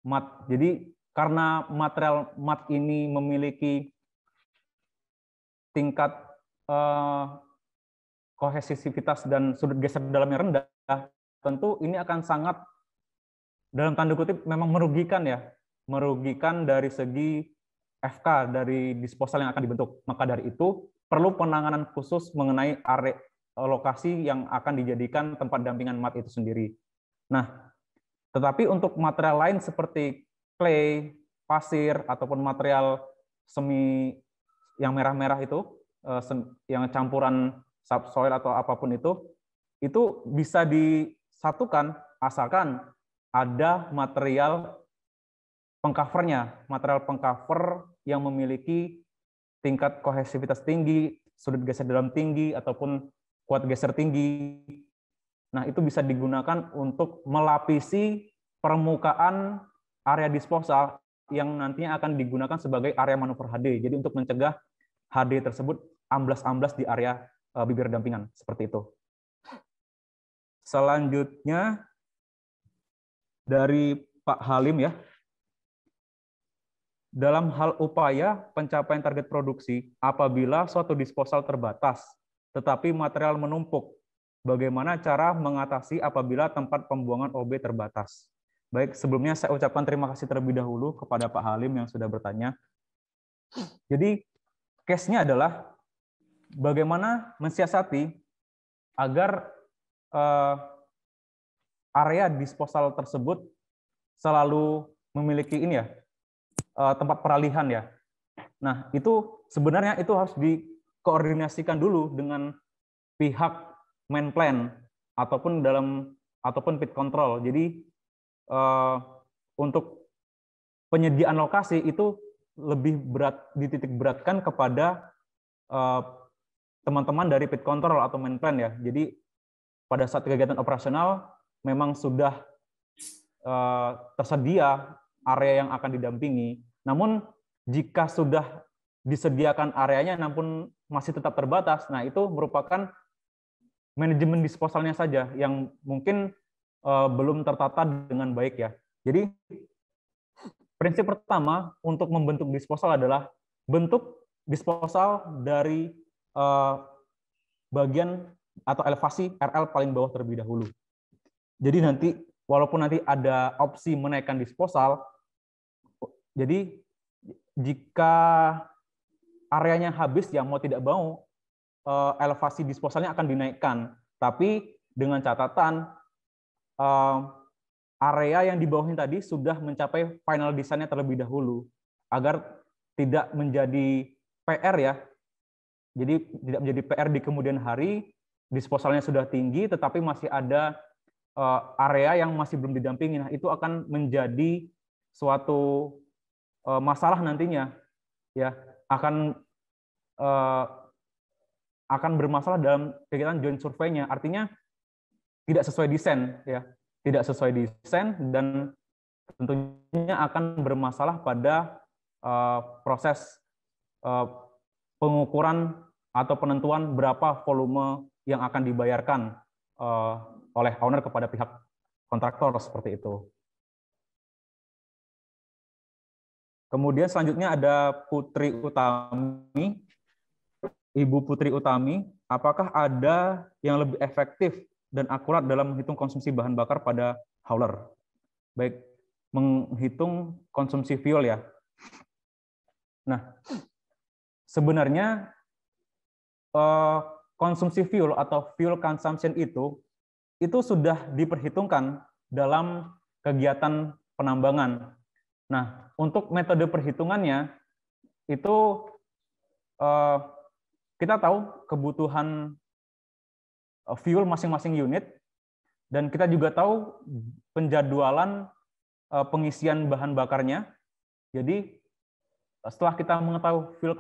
mat. Jadi karena material mat ini memiliki tingkat kohesivitas dan sudut geser dalamnya rendah, tentu ini akan sangat dalam tanda kutip memang merugikan ya, merugikan dari segi FK dari disposal yang akan dibentuk. Maka dari itu perlu penanganan khusus mengenai area lokasi yang akan dijadikan tempat dampingan mat itu sendiri. Nah, tetapi untuk material lain seperti clay, pasir, ataupun material semi yang merah-merah itu, yang campuran subsoil atau apapun itu bisa disatukan asalkan ada material pengcovernya, material pengcover yang memiliki tingkat kohesivitas tinggi, sudut geser dalam tinggi, ataupun kuat geser tinggi. Nah, itu bisa digunakan untuk melapisi permukaan area disposal yang nantinya akan digunakan sebagai area manuver HD. Jadi untuk mencegah HD tersebut amblas-amblas di area bibir dampingan, seperti itu. Selanjutnya dari Pak Halim ya. Dalam hal upaya pencapaian target produksi, apabila suatu disposal terbatas, tetapi material menumpuk, bagaimana cara mengatasi apabila tempat pembuangan OB terbatas? Baik, sebelumnya saya ucapkan terima kasih terlebih dahulu kepada Pak Halim yang sudah bertanya. Jadi, case-nya adalah bagaimana mensiasati agar area disposal tersebut selalu memiliki ini ya, tempat peralihan ya. Nah, itu sebenarnya itu harus dikoordinasikan dulu dengan pihak main plan ataupun pit control. Jadi untuk penyediaan lokasi itu lebih dititik beratkan kepada teman-teman dari pit control atau main plan ya. Jadi pada saat kegiatan operasional memang sudah tersedia area yang akan didampingi. Namun jika sudah disediakan areanya namun masih tetap terbatas, nah itu merupakan manajemen disposalnya saja yang mungkin belum tertata dengan baik ya. Jadi prinsip pertama untuk membentuk disposal adalah bentuk disposal dari bagian atau elevasi RL paling bawah terlebih dahulu. Jadi nanti walaupun nanti ada opsi menaikkan disposal, jadi jika areanya habis ya mau tidak mau elevasi disposalnya akan dinaikkan, tapi dengan catatan area yang di bawahnya tadi sudah mencapai final desainnya terlebih dahulu agar tidak menjadi PR ya. Jadi tidak menjadi PR di kemudian hari, disposalnya sudah tinggi tetapi masih ada area yang masih belum didampingi. Nah, itu akan menjadi suatu masalah nantinya ya, akan bermasalah dalam kegiatan joint survey-nya. Artinya tidak sesuai desain ya, tidak sesuai desain dan tentunya akan bermasalah pada proses pengukuran atau penentuan berapa volume yang akan dibayarkan oleh owner kepada pihak kontraktor seperti itu. Kemudian selanjutnya ada Putri Utami. Ibu Putri Utami, apakah ada yang lebih efektif dan akurat dalam menghitung konsumsi bahan bakar pada hauler? Baik, menghitung konsumsi fuel ya. Nah, sebenarnya konsumsi fuel atau fuel consumption itu sudah diperhitungkan dalam kegiatan penambangan. Nah, untuk metode perhitungannya itu kita tahu kebutuhan fuel masing-masing unit dan kita juga tahu penjadwalan pengisian bahan bakarnya. Jadi setelah kita mengetahui fuel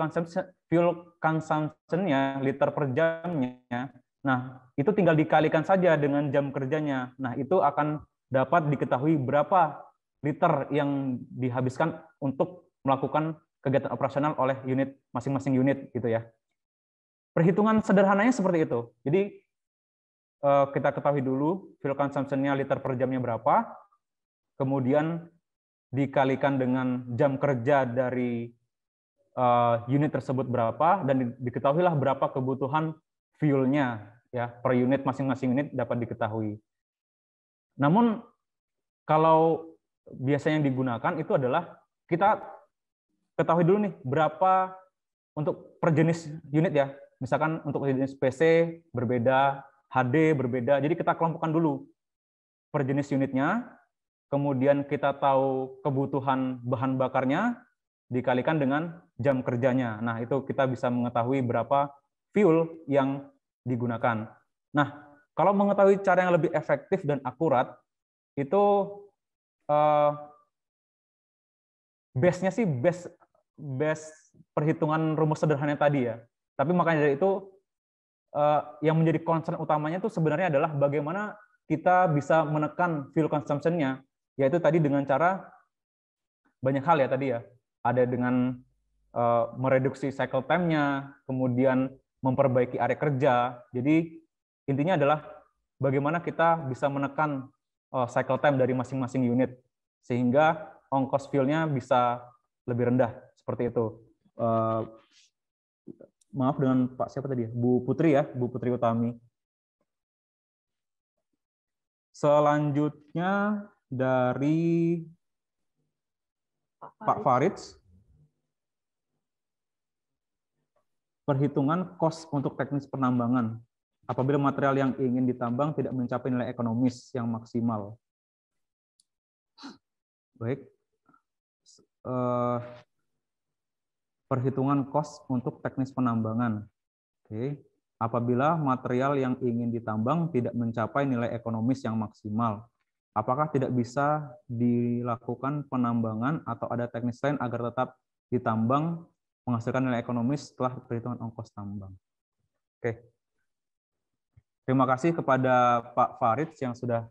consumption-nya liter per jamnya, nah itu tinggal dikalikan saja dengan jam kerjanya. Nah itu akan dapat diketahui berapa liter yang dihabiskan untuk melakukan kegiatan operasional oleh unit masing-masing unit gitu ya. Perhitungan sederhananya seperti itu. Jadi kita ketahui dulu fuel consumption-nya liter per jamnya berapa, kemudian dikalikan dengan jam kerja dari unit tersebut berapa, dan diketahuilah berapa kebutuhan fuel-nya ya per unit, masing-masing unit dapat diketahui. Namun kalau biasanya yang digunakan itu adalah kita ketahui dulu nih berapa untuk per jenis unit ya. Misalkan untuk jenis PC berbeda, HD berbeda. Jadi kita kelompokkan dulu per jenis unitnya, kemudian kita tahu kebutuhan bahan bakarnya, dikalikan dengan jam kerjanya. Nah, itu kita bisa mengetahui berapa fuel yang digunakan. Nah, kalau mengetahui cara yang lebih efektif dan akurat, itu base-nya sih base perhitungan rumus sederhana tadi ya. Tapi makanya dari itu yang menjadi concern utamanya itu sebenarnya adalah bagaimana kita bisa menekan fuel consumption-nya, yaitu tadi dengan cara banyak hal ya tadi ya. Ada dengan mereduksi cycle time-nya, kemudian memperbaiki area kerja. Jadi intinya adalah bagaimana kita bisa menekan cycle time dari masing-masing unit sehingga ongkos fuel-nya bisa lebih rendah seperti itu. Maaf dengan Pak siapa tadi? Bu Putri ya, Bu Putri Utami. Selanjutnya dari Pak Farid. Perhitungan cost untuk teknis penambangan apabila material yang ingin ditambang tidak mencapai nilai ekonomis yang maksimal. Baik. perhitungan kos untuk teknis penambangan. Oke. Apabila material yang ingin ditambang tidak mencapai nilai ekonomis yang maksimal, apakah tidak bisa dilakukan penambangan atau ada teknis lain agar tetap ditambang menghasilkan nilai ekonomis setelah perhitungan ongkos tambang? Oke. Terima kasih kepada Pak Farid yang sudah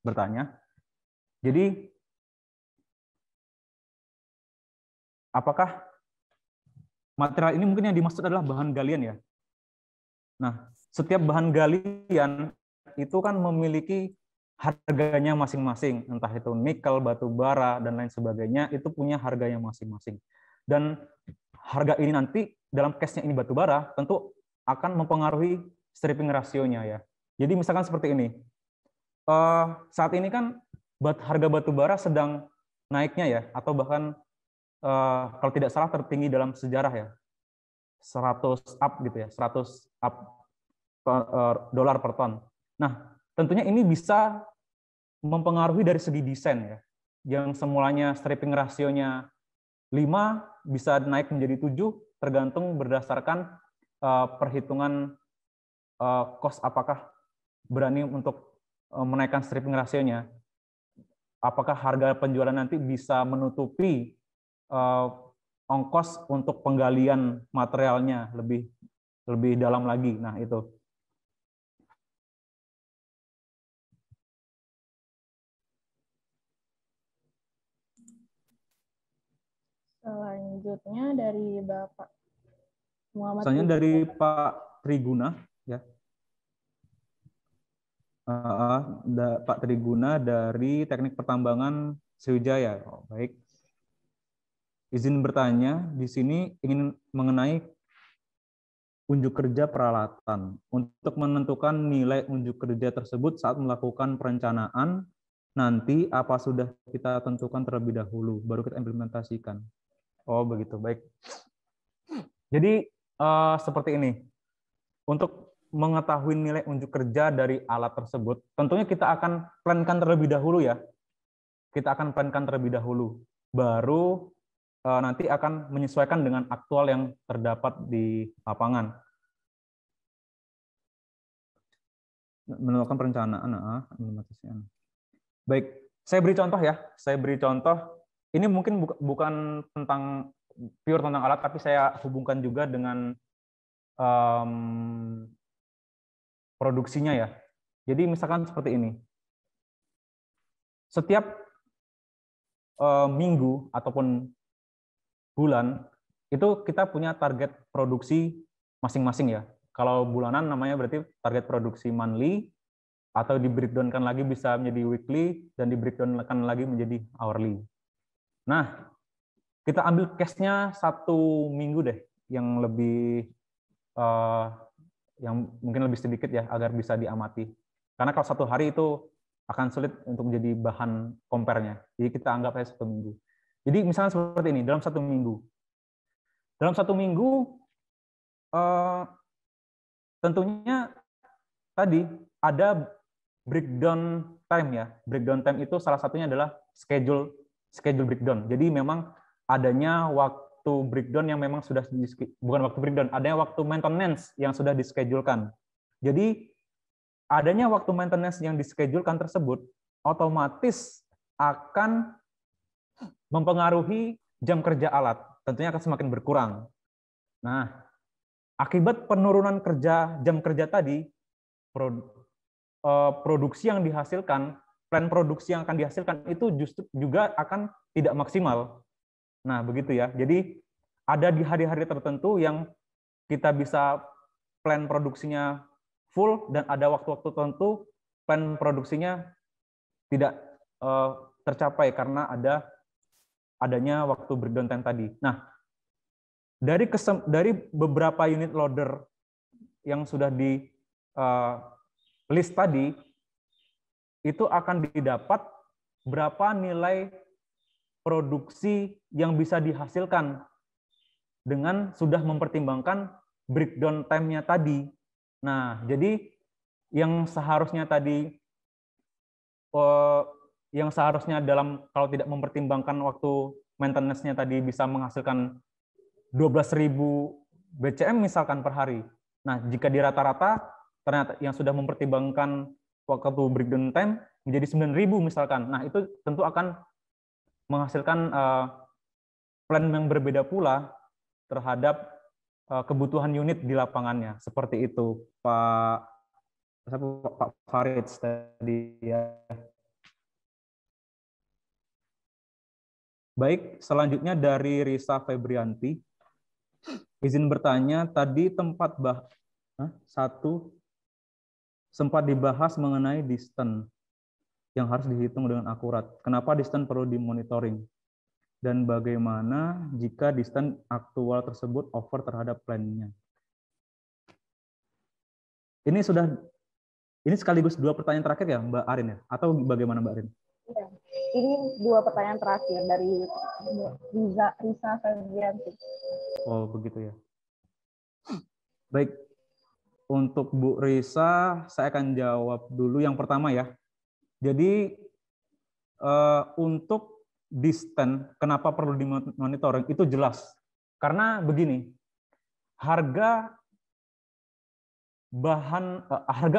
bertanya. Jadi, apakah material ini mungkin yang dimaksud adalah bahan galian ya? Nah, setiap bahan galian itu kan memiliki harganya masing-masing, entah itu nikel, batu bara, dan lain sebagainya, itu punya harganya masing-masing. Dan harga ini nanti, dalam case-nya ini batu bara, tentu akan mempengaruhi stripping rasionya ya. Jadi misalkan seperti ini, saat ini kan harga batu bara sedang naiknya ya, atau bahkan kalau tidak salah tertinggi dalam sejarah ya, 100 up gitu ya, 100 up dolar per ton. Nah, tentunya ini bisa mempengaruhi dari segi desain ya. Yang semulanya stripping rasionya 5 bisa naik menjadi 7 tergantung berdasarkan perhitungan cost, apakah berani untuk menaikkan stripping rasionya. Apakah harga penjualan nanti bisa menutupi ongkos untuk penggalian materialnya lebih dalam lagi. Nah, itu. Selanjutnya dari Bapak Muhammad. Selanjutnya dari Pak Triguna ya. Pak Triguna dari Teknik Pertambangan Sriwijaya. Oh, baik. Izin bertanya, di sini ingin mengenai unjuk kerja peralatan. Untuk menentukan nilai unjuk kerja tersebut saat melakukan perencanaan, nanti apa sudah kita tentukan terlebih dahulu, baru kita implementasikan. Oh, begitu. Baik. Jadi, seperti ini. Untuk mengetahui nilai unjuk kerja dari alat tersebut, tentunya kita akan plankan terlebih dahulu ya. Kita akan plankan terlebih dahulu. Baru nanti akan menyesuaikan dengan aktual yang terdapat di lapangan. Melakukan perencanaan, baik, saya beri contoh ya. Saya beri contoh. Ini mungkin bukan tentang pure tentang alat, tapi saya hubungkan juga dengan produksinya ya. Jadi misalkan seperti ini. Setiap minggu ataupun bulan itu kita punya target produksi masing-masing ya. Kalau bulanan namanya berarti target produksi monthly, atau di breakdown-kan lagi bisa menjadi weekly, dan di breakdown-kan lagi menjadi hourly. Nah, kita ambil case-nya 1 minggu deh, yang lebih yang mungkin lebih sedikit ya, agar bisa diamati. Karena kalau 1 hari itu akan sulit untuk menjadi bahan compare-nya. Jadi kita anggap aja 1 minggu. Jadi misalnya seperti ini, dalam 1 minggu. Dalam 1 minggu, tentunya tadi ada breakdown time ya. Breakdown time itu salah satunya adalah schedule breakdown. Jadi memang adanya waktu breakdown yang memang sudah bukan waktu breakdown, adanya waktu maintenance yang sudah dischedulekan. Jadi adanya waktu maintenance yang dischedulekan tersebut otomatis akan mempengaruhi jam kerja alat. Tentunya akan semakin berkurang. Nah, akibat penurunan jam kerja tadi, produksi yang dihasilkan, plan produksi yang akan dihasilkan itu justru juga akan tidak maksimal. Nah, begitu ya. Jadi ada di hari-hari tertentu yang kita bisa plan produksinya full, dan ada waktu-waktu tertentu plan produksinya tidak tercapai karena adanya waktu breakdown time tadi. Nah, dari beberapa unit loader yang sudah di list tadi, itu akan didapat berapa nilai produksi yang bisa dihasilkan dengan sudah mempertimbangkan breakdown time-nya tadi. Nah, jadi yang seharusnya tadi yang seharusnya kalau tidak mempertimbangkan waktu maintenance-nya tadi bisa menghasilkan 12.000 BCM misalkan per hari. Nah, jika di rata-rata ternyata yang sudah mempertimbangkan waktu breakdown time menjadi 9.000 misalkan. Nah, itu tentu akan menghasilkan plan yang berbeda pula terhadap kebutuhan unit di lapangannya. Seperti itu, Pak Farid tadi ya. Baik, selanjutnya dari Risa Febrianti. Izin bertanya, tadi satu sempat dibahas mengenai distance yang harus dihitung dengan akurat. Kenapa distance perlu dimonitoring? Dan bagaimana jika distance aktual tersebut over terhadap plan-nya? Ini sekaligus 2 pertanyaan terakhir ya, Mbak Arin ya? Atau bagaimana, Mbak Arin? Ya, ini 2 pertanyaan terakhir dari Risa Febrianti. Oh, begitu ya. Baik, untuk Bu Risa, saya akan jawab dulu yang pertama ya. Jadi, untuk distance, kenapa perlu dimonitoring? Itu jelas. Karena begini, harga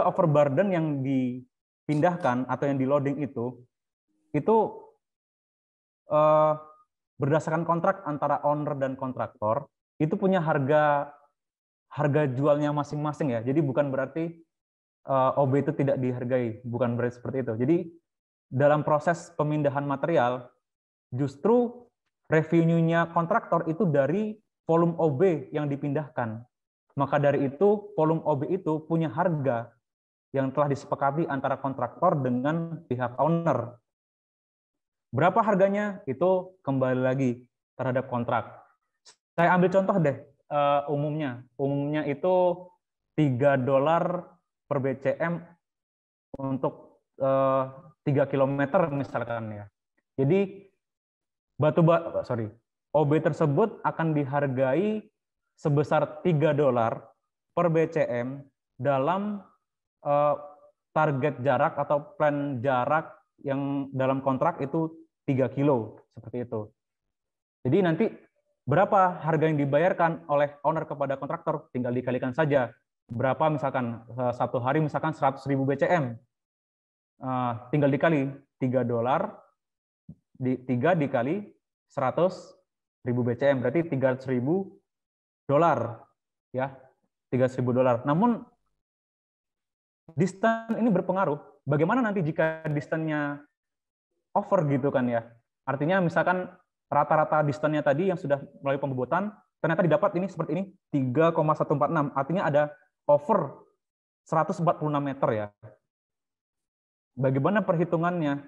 overburden yang dipindahkan atau yang di loading itu berdasarkan kontrak antara owner dan kontraktor, itu punya harga jualnya masing-masing ya. Jadi bukan berarti OB itu tidak dihargai, bukan berarti seperti itu. Jadi dalam proses pemindahan material, justru revenue-nya kontraktor itu dari volume OB yang dipindahkan. Maka dari itu, volume OB itu punya harga yang telah disepakati antara kontraktor dengan pihak owner. Berapa harganya? Itu kembali lagi terhadap kontrak. Saya ambil contoh deh, umumnya. Umumnya itu $3 per BCM untuk 3 km misalkan ya. Jadi OB tersebut akan dihargai sebesar $3 per BCM dalam target jarak atau plan jarak yang dalam kontrak itu 3 kilo, seperti itu. Jadi nanti berapa harga yang dibayarkan oleh owner kepada kontraktor, tinggal dikalikan saja. Berapa misalkan satu hari misalkan 100.000 BCM. Tinggal dikali $3 dikali 100.000 BCM, berarti $300.000 ya, $300.000. Namun distance ini berpengaruh. Bagaimana nanti jika distance-nya over gitu kan ya? Artinya misalkan rata-rata distance-nya tadi yang sudah melalui pembobotan ternyata didapat ini seperti ini 3,146. Artinya ada over 146 meter ya. Bagaimana perhitungannya?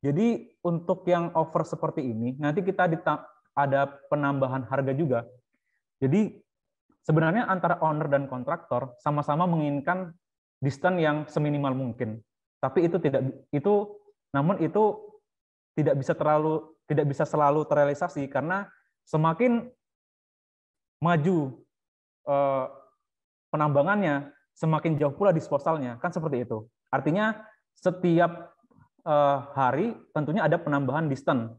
Jadi untuk yang over seperti ini nanti kita ada penambahan harga juga. Jadi sebenarnya antara owner dan kontraktor sama-sama menginginkan distance yang seminimal mungkin. Tapi itu tidak bisa selalu terrealisasi karena semakin maju penambangannya, semakin jauh pula disposalnya, kan seperti itu. Artinya setiap hari tentunya ada penambahan distance,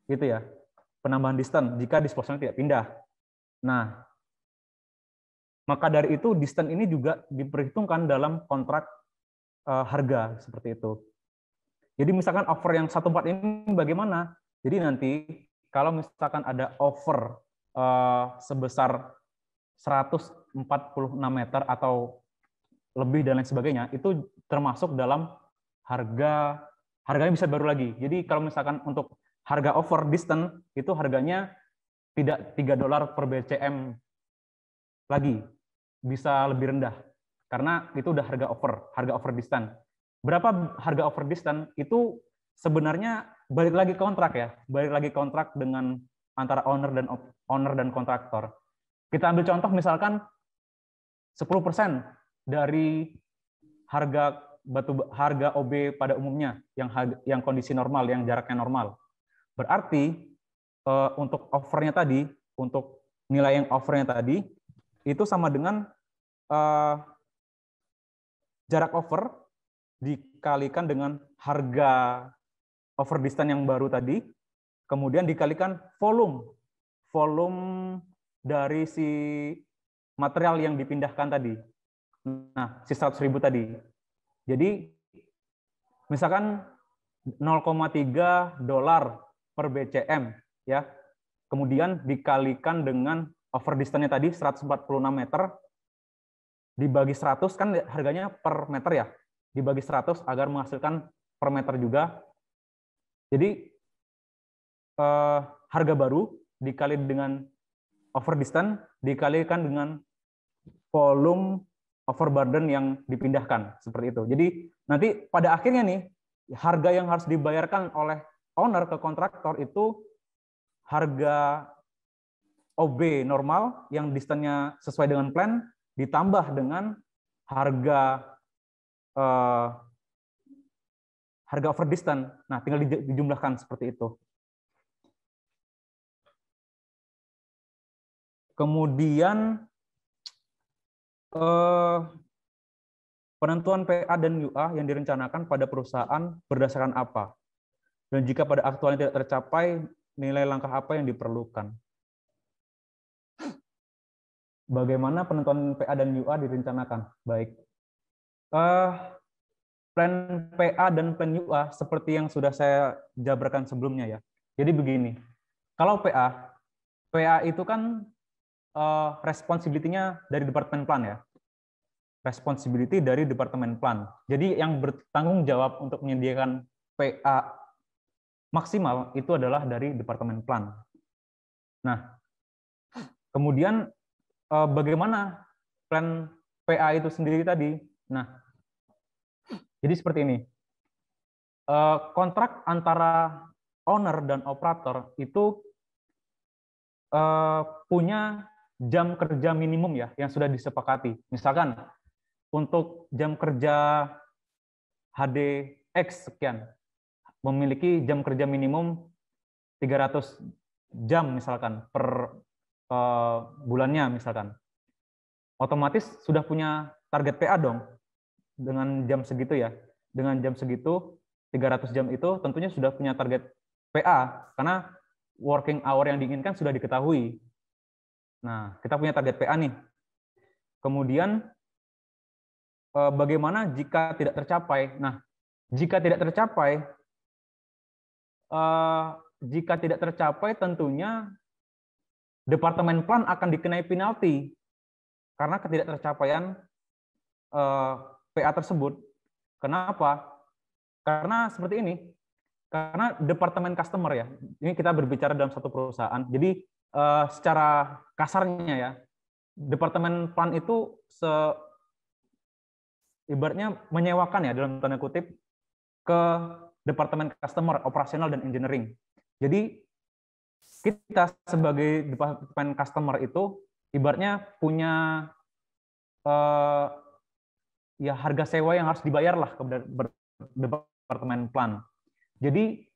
gitu ya. Penambahan distance jika disposalnya tidak pindah. Nah, maka dari itu distance ini juga diperhitungkan dalam kontrak harga seperti itu. Jadi misalkan over yang 14 ini bagaimana? Jadi nanti kalau misalkan ada over sebesar 146 meter atau lebih dan lain sebagainya, itu termasuk dalam harganya bisa baru lagi. Jadi kalau misalkan untuk harga over distance itu harganya tidak $3 per BCM lagi, bisa lebih rendah karena itu udah harga over distance. Berapa harga over distance itu sebenarnya balik lagi kontrak ya, balik lagi kontrak dengan antara owner dan kontraktor. Kita ambil contoh misalkan 10% dari harga OB pada umumnya yang kondisi normal, yang jaraknya normal. Berarti untuk overnya tadi, untuk nilai yang overnya tadi itu sama dengan jarak over dikalikan dengan harga over distance yang baru tadi, kemudian dikalikan volume dari si material yang dipindahkan tadi. Nah, si 100.000 tadi. Jadi misalkan $0,3 per BCM ya. Kemudian dikalikan dengan over distance-nya tadi 146 meter dibagi 100 kan harganya per meter ya. Dibagi 100 agar menghasilkan per meter juga. Jadi harga baru dikali dengan over distance dikalikan dengan volume overburden yang dipindahkan seperti itu. Jadi nanti pada akhirnya nih harga yang harus dibayarkan oleh owner ke kontraktor itu harga OB normal yang distance-nya sesuai dengan plan ditambah dengan harga harga over distance. Nah, tinggal dijumlahkan seperti itu. Kemudian penentuan PA dan UA yang direncanakan pada perusahaan berdasarkan apa? Dan jika pada aktualnya tidak tercapai, nilai langkah apa yang diperlukan? Bagaimana penentuan PA dan UA direncanakan? Baik. Plan PA dan plan UA seperti yang sudah saya jabarkan sebelumnya ya. Jadi begini, kalau PA itu kan responsibility-nya dari Departemen Plan ya. Responsibility dari Departemen Plan. Jadi yang bertanggung jawab untuk menyediakan PA maksimal itu adalah dari Departemen Plan. Nah, kemudian bagaimana plan PA itu sendiri tadi? Nah, jadi seperti ini. Kontrak antara owner dan operator itu punya jam kerja minimum ya yang sudah disepakati. Misalkan untuk jam kerja HDX sekian memiliki jam kerja minimum 300 jam misalkan per bulannya misalkan. Otomatis sudah punya target PA dong dengan jam segitu ya. Dengan jam segitu 300 jam itu tentunya sudah punya target PA karena working hour yang diinginkan sudah diketahui. Nah, kita punya target PA nih. Kemudian bagaimana jika tidak tercapai? Nah, jika tidak tercapai tentunya Departemen Plan akan dikenai penalti karena ketidaktercapaian PA tersebut. Kenapa? Karena seperti ini. Karena Departemen Customer ya. Ini kita berbicara dalam satu perusahaan. Jadi secara kasarnya ya, Departemen Plan itu ibaratnya menyewakan ya dalam tanda kutip ke Departemen Customer, Operasional dan Engineering. Jadi kita sebagai Departemen Customer itu ibaratnya punya ya harga sewa yang harus dibayar lah kepada Departemen Plan. Jadi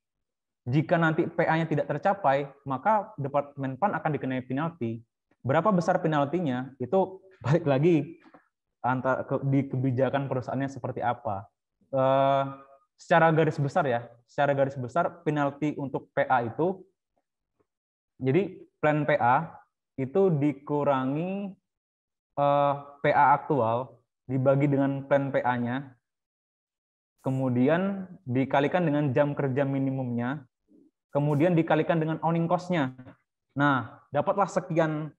jika nanti PA-nya tidak tercapai, maka Departemen Plan akan dikenai penalti. Berapa besar penaltinya? Itu balik lagi di kebijakan perusahaannya seperti apa. Secara garis besar ya, secara garis besar penalti untuk PA itu, jadi plan PA itu dikurangi PA aktual dibagi dengan plan PA-nya, kemudian dikalikan dengan jam kerja minimumnya, kemudian dikalikan dengan owning cost-nya. Nah, dapatlah sekian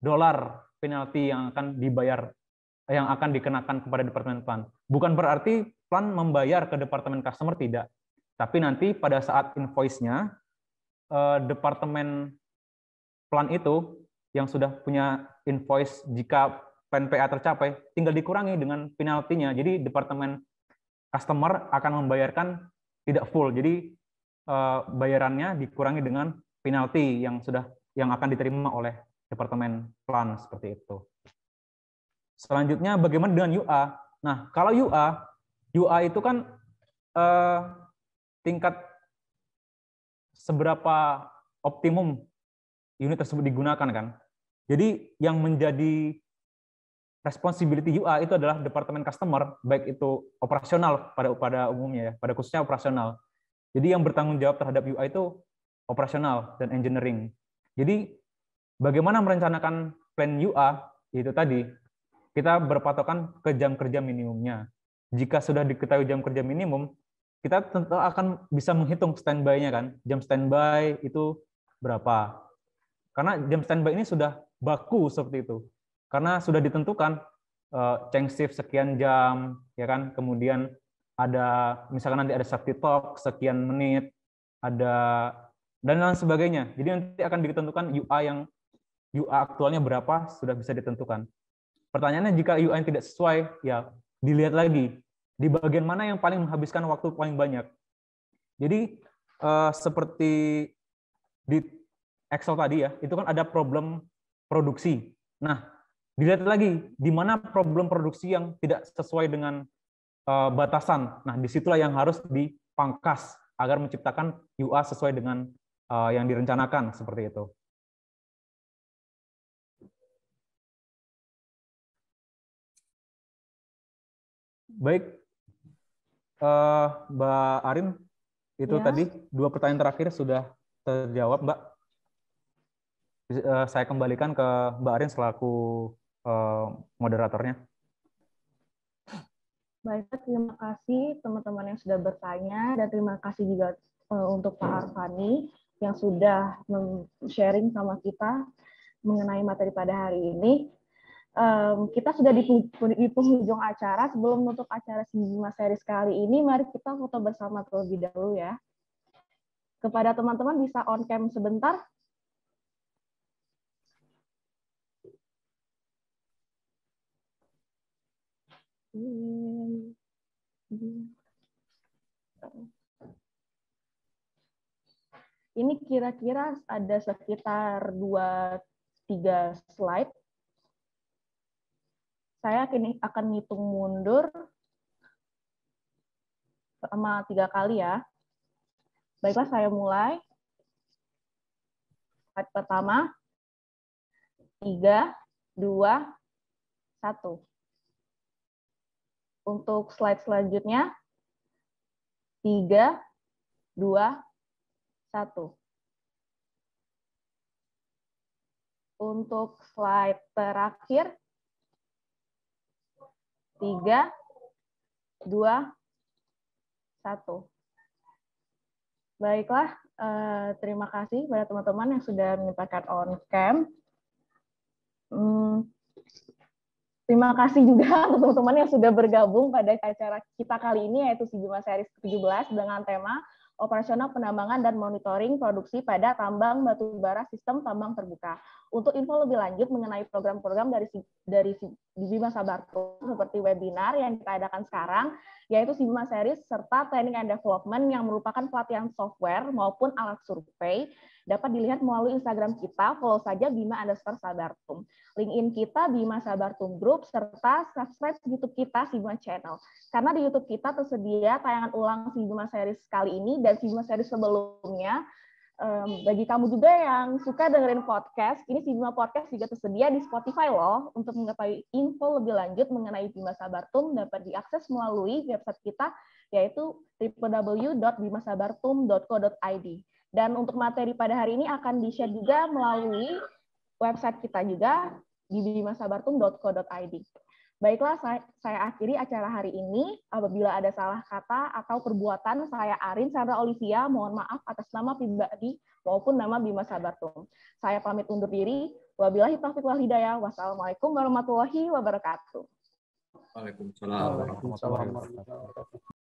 dolar penalti yang akan dibayar, yang akan dikenakan kepada Departemen Plan. Bukan berarti Plan membayar ke Departemen Customer, tidak. Tapi nanti pada saat invoice-nya, Departemen Plan itu yang sudah punya invoice jika plan PA tercapai, tinggal dikurangi dengan penaltinya. Jadi Departemen Customer akan membayarkan tidak full. Jadi bayarannya dikurangi dengan penalti yang akan diterima oleh Departemen Plan seperti itu. Selanjutnya bagaimana dengan UA? Nah, kalau UA itu kan tingkat seberapa optimum unit tersebut digunakan kan. Jadi yang menjadi responsibility UA itu adalah Departemen Customer, baik itu operasional pada umumnya ya, pada khususnya operasional. Jadi yang bertanggung jawab terhadap UI itu operasional dan engineering. Jadi bagaimana merencanakan plan UI itu tadi kita berpatokan ke jam kerja minimumnya. Jika sudah diketahui jam kerja minimum, kita tentu akan bisa menghitung standby-nya kan. Jam standby itu berapa? Karena jam standby ini sudah baku seperti itu. Karena sudah ditentukan change shift sekian jam, ya kan. Kemudian ada misalkan nanti ada safety talk sekian menit, ada dan lain sebagainya. Jadi nanti akan ditentukan UI aktualnya berapa sudah bisa ditentukan. Pertanyaannya jika UI tidak sesuai, ya dilihat lagi di bagian mana yang paling menghabiskan waktu paling banyak. Jadi seperti di Excel tadi ya, itu kan ada problem produksi. Nah, dilihat lagi di mana problem produksi yang tidak sesuai dengan batasan. Nah, disitulah yang harus dipangkas agar menciptakan UI sesuai dengan yang direncanakan seperti itu. Baik, Mbak Arin, itu Ya. tadi 2 pertanyaan terakhir sudah terjawab, Mbak. Saya kembalikan ke Mbak Arin selaku moderatornya. Baik, terima kasih teman-teman yang sudah bertanya, dan terima kasih juga untuk Pak Arfani yang sudah sharing sama kita mengenai materi pada hari ini. Kita sudah di penghujung acara. Sebelum menutup acara Sibima Series kali ini, mari kita foto bersama terlebih dahulu ya. Kepada teman-teman bisa on cam sebentar. Ini kira-kira ada sekitar 2-3 slide. Saya akan hitung mundur selama 3 kali ya. Baiklah, saya mulai. Slide pertama, 3, 2, 1. Untuk slide selanjutnya, 3, 2, 1. Untuk slide terakhir, 3, 2, 1. Baiklah, terima kasih pada teman-teman yang sudah menyempatkan on cam. Terima kasih juga untuk teman-teman yang sudah bergabung pada acara kita kali ini, yaitu Sibima Series ke-17 dengan tema Operasional Penambangan dan Monitoring Produksi pada Tambang Batubara Sistem Tambang Terbuka. Untuk info lebih lanjut mengenai program-program dari Sibima Sabartum seperti webinar yang kita adakan sekarang, yaitu Sibima Series serta Training and Development yang merupakan pelatihan software maupun alat survei, dapat dilihat melalui Instagram kita, follow saja Bima_Sabartum. LinkedIn kita Bima Sabartum Group, serta subscribe YouTube kita Sibima Channel. Karena di YouTube kita tersedia tayangan ulang Sibima Series kali ini dan Sibima Series sebelumnya. Bagi kamu juga yang suka dengerin podcast, ini Sibima Podcast juga tersedia di Spotify loh. Untuk mengetahui info lebih lanjut mengenai Bima Sabartum dapat diakses melalui website kita, yaitu www.bimasabartum.co.id. Dan untuk materi pada hari ini akan di-share juga melalui website kita juga di bimasabartum.co.id. Baiklah, saya akhiri acara hari ini. Apabila ada salah kata atau perbuatan, saya Arin Sandra Olivia mohon maaf atas nama pribadi maupun nama Bima Sabartum. Saya pamit undur diri. Wabillahi taufiq wal hidayah. Wassalamualaikum warahmatullahi wabarakatuh. Waalaikumsalam warahmatullahi wabarakatuh.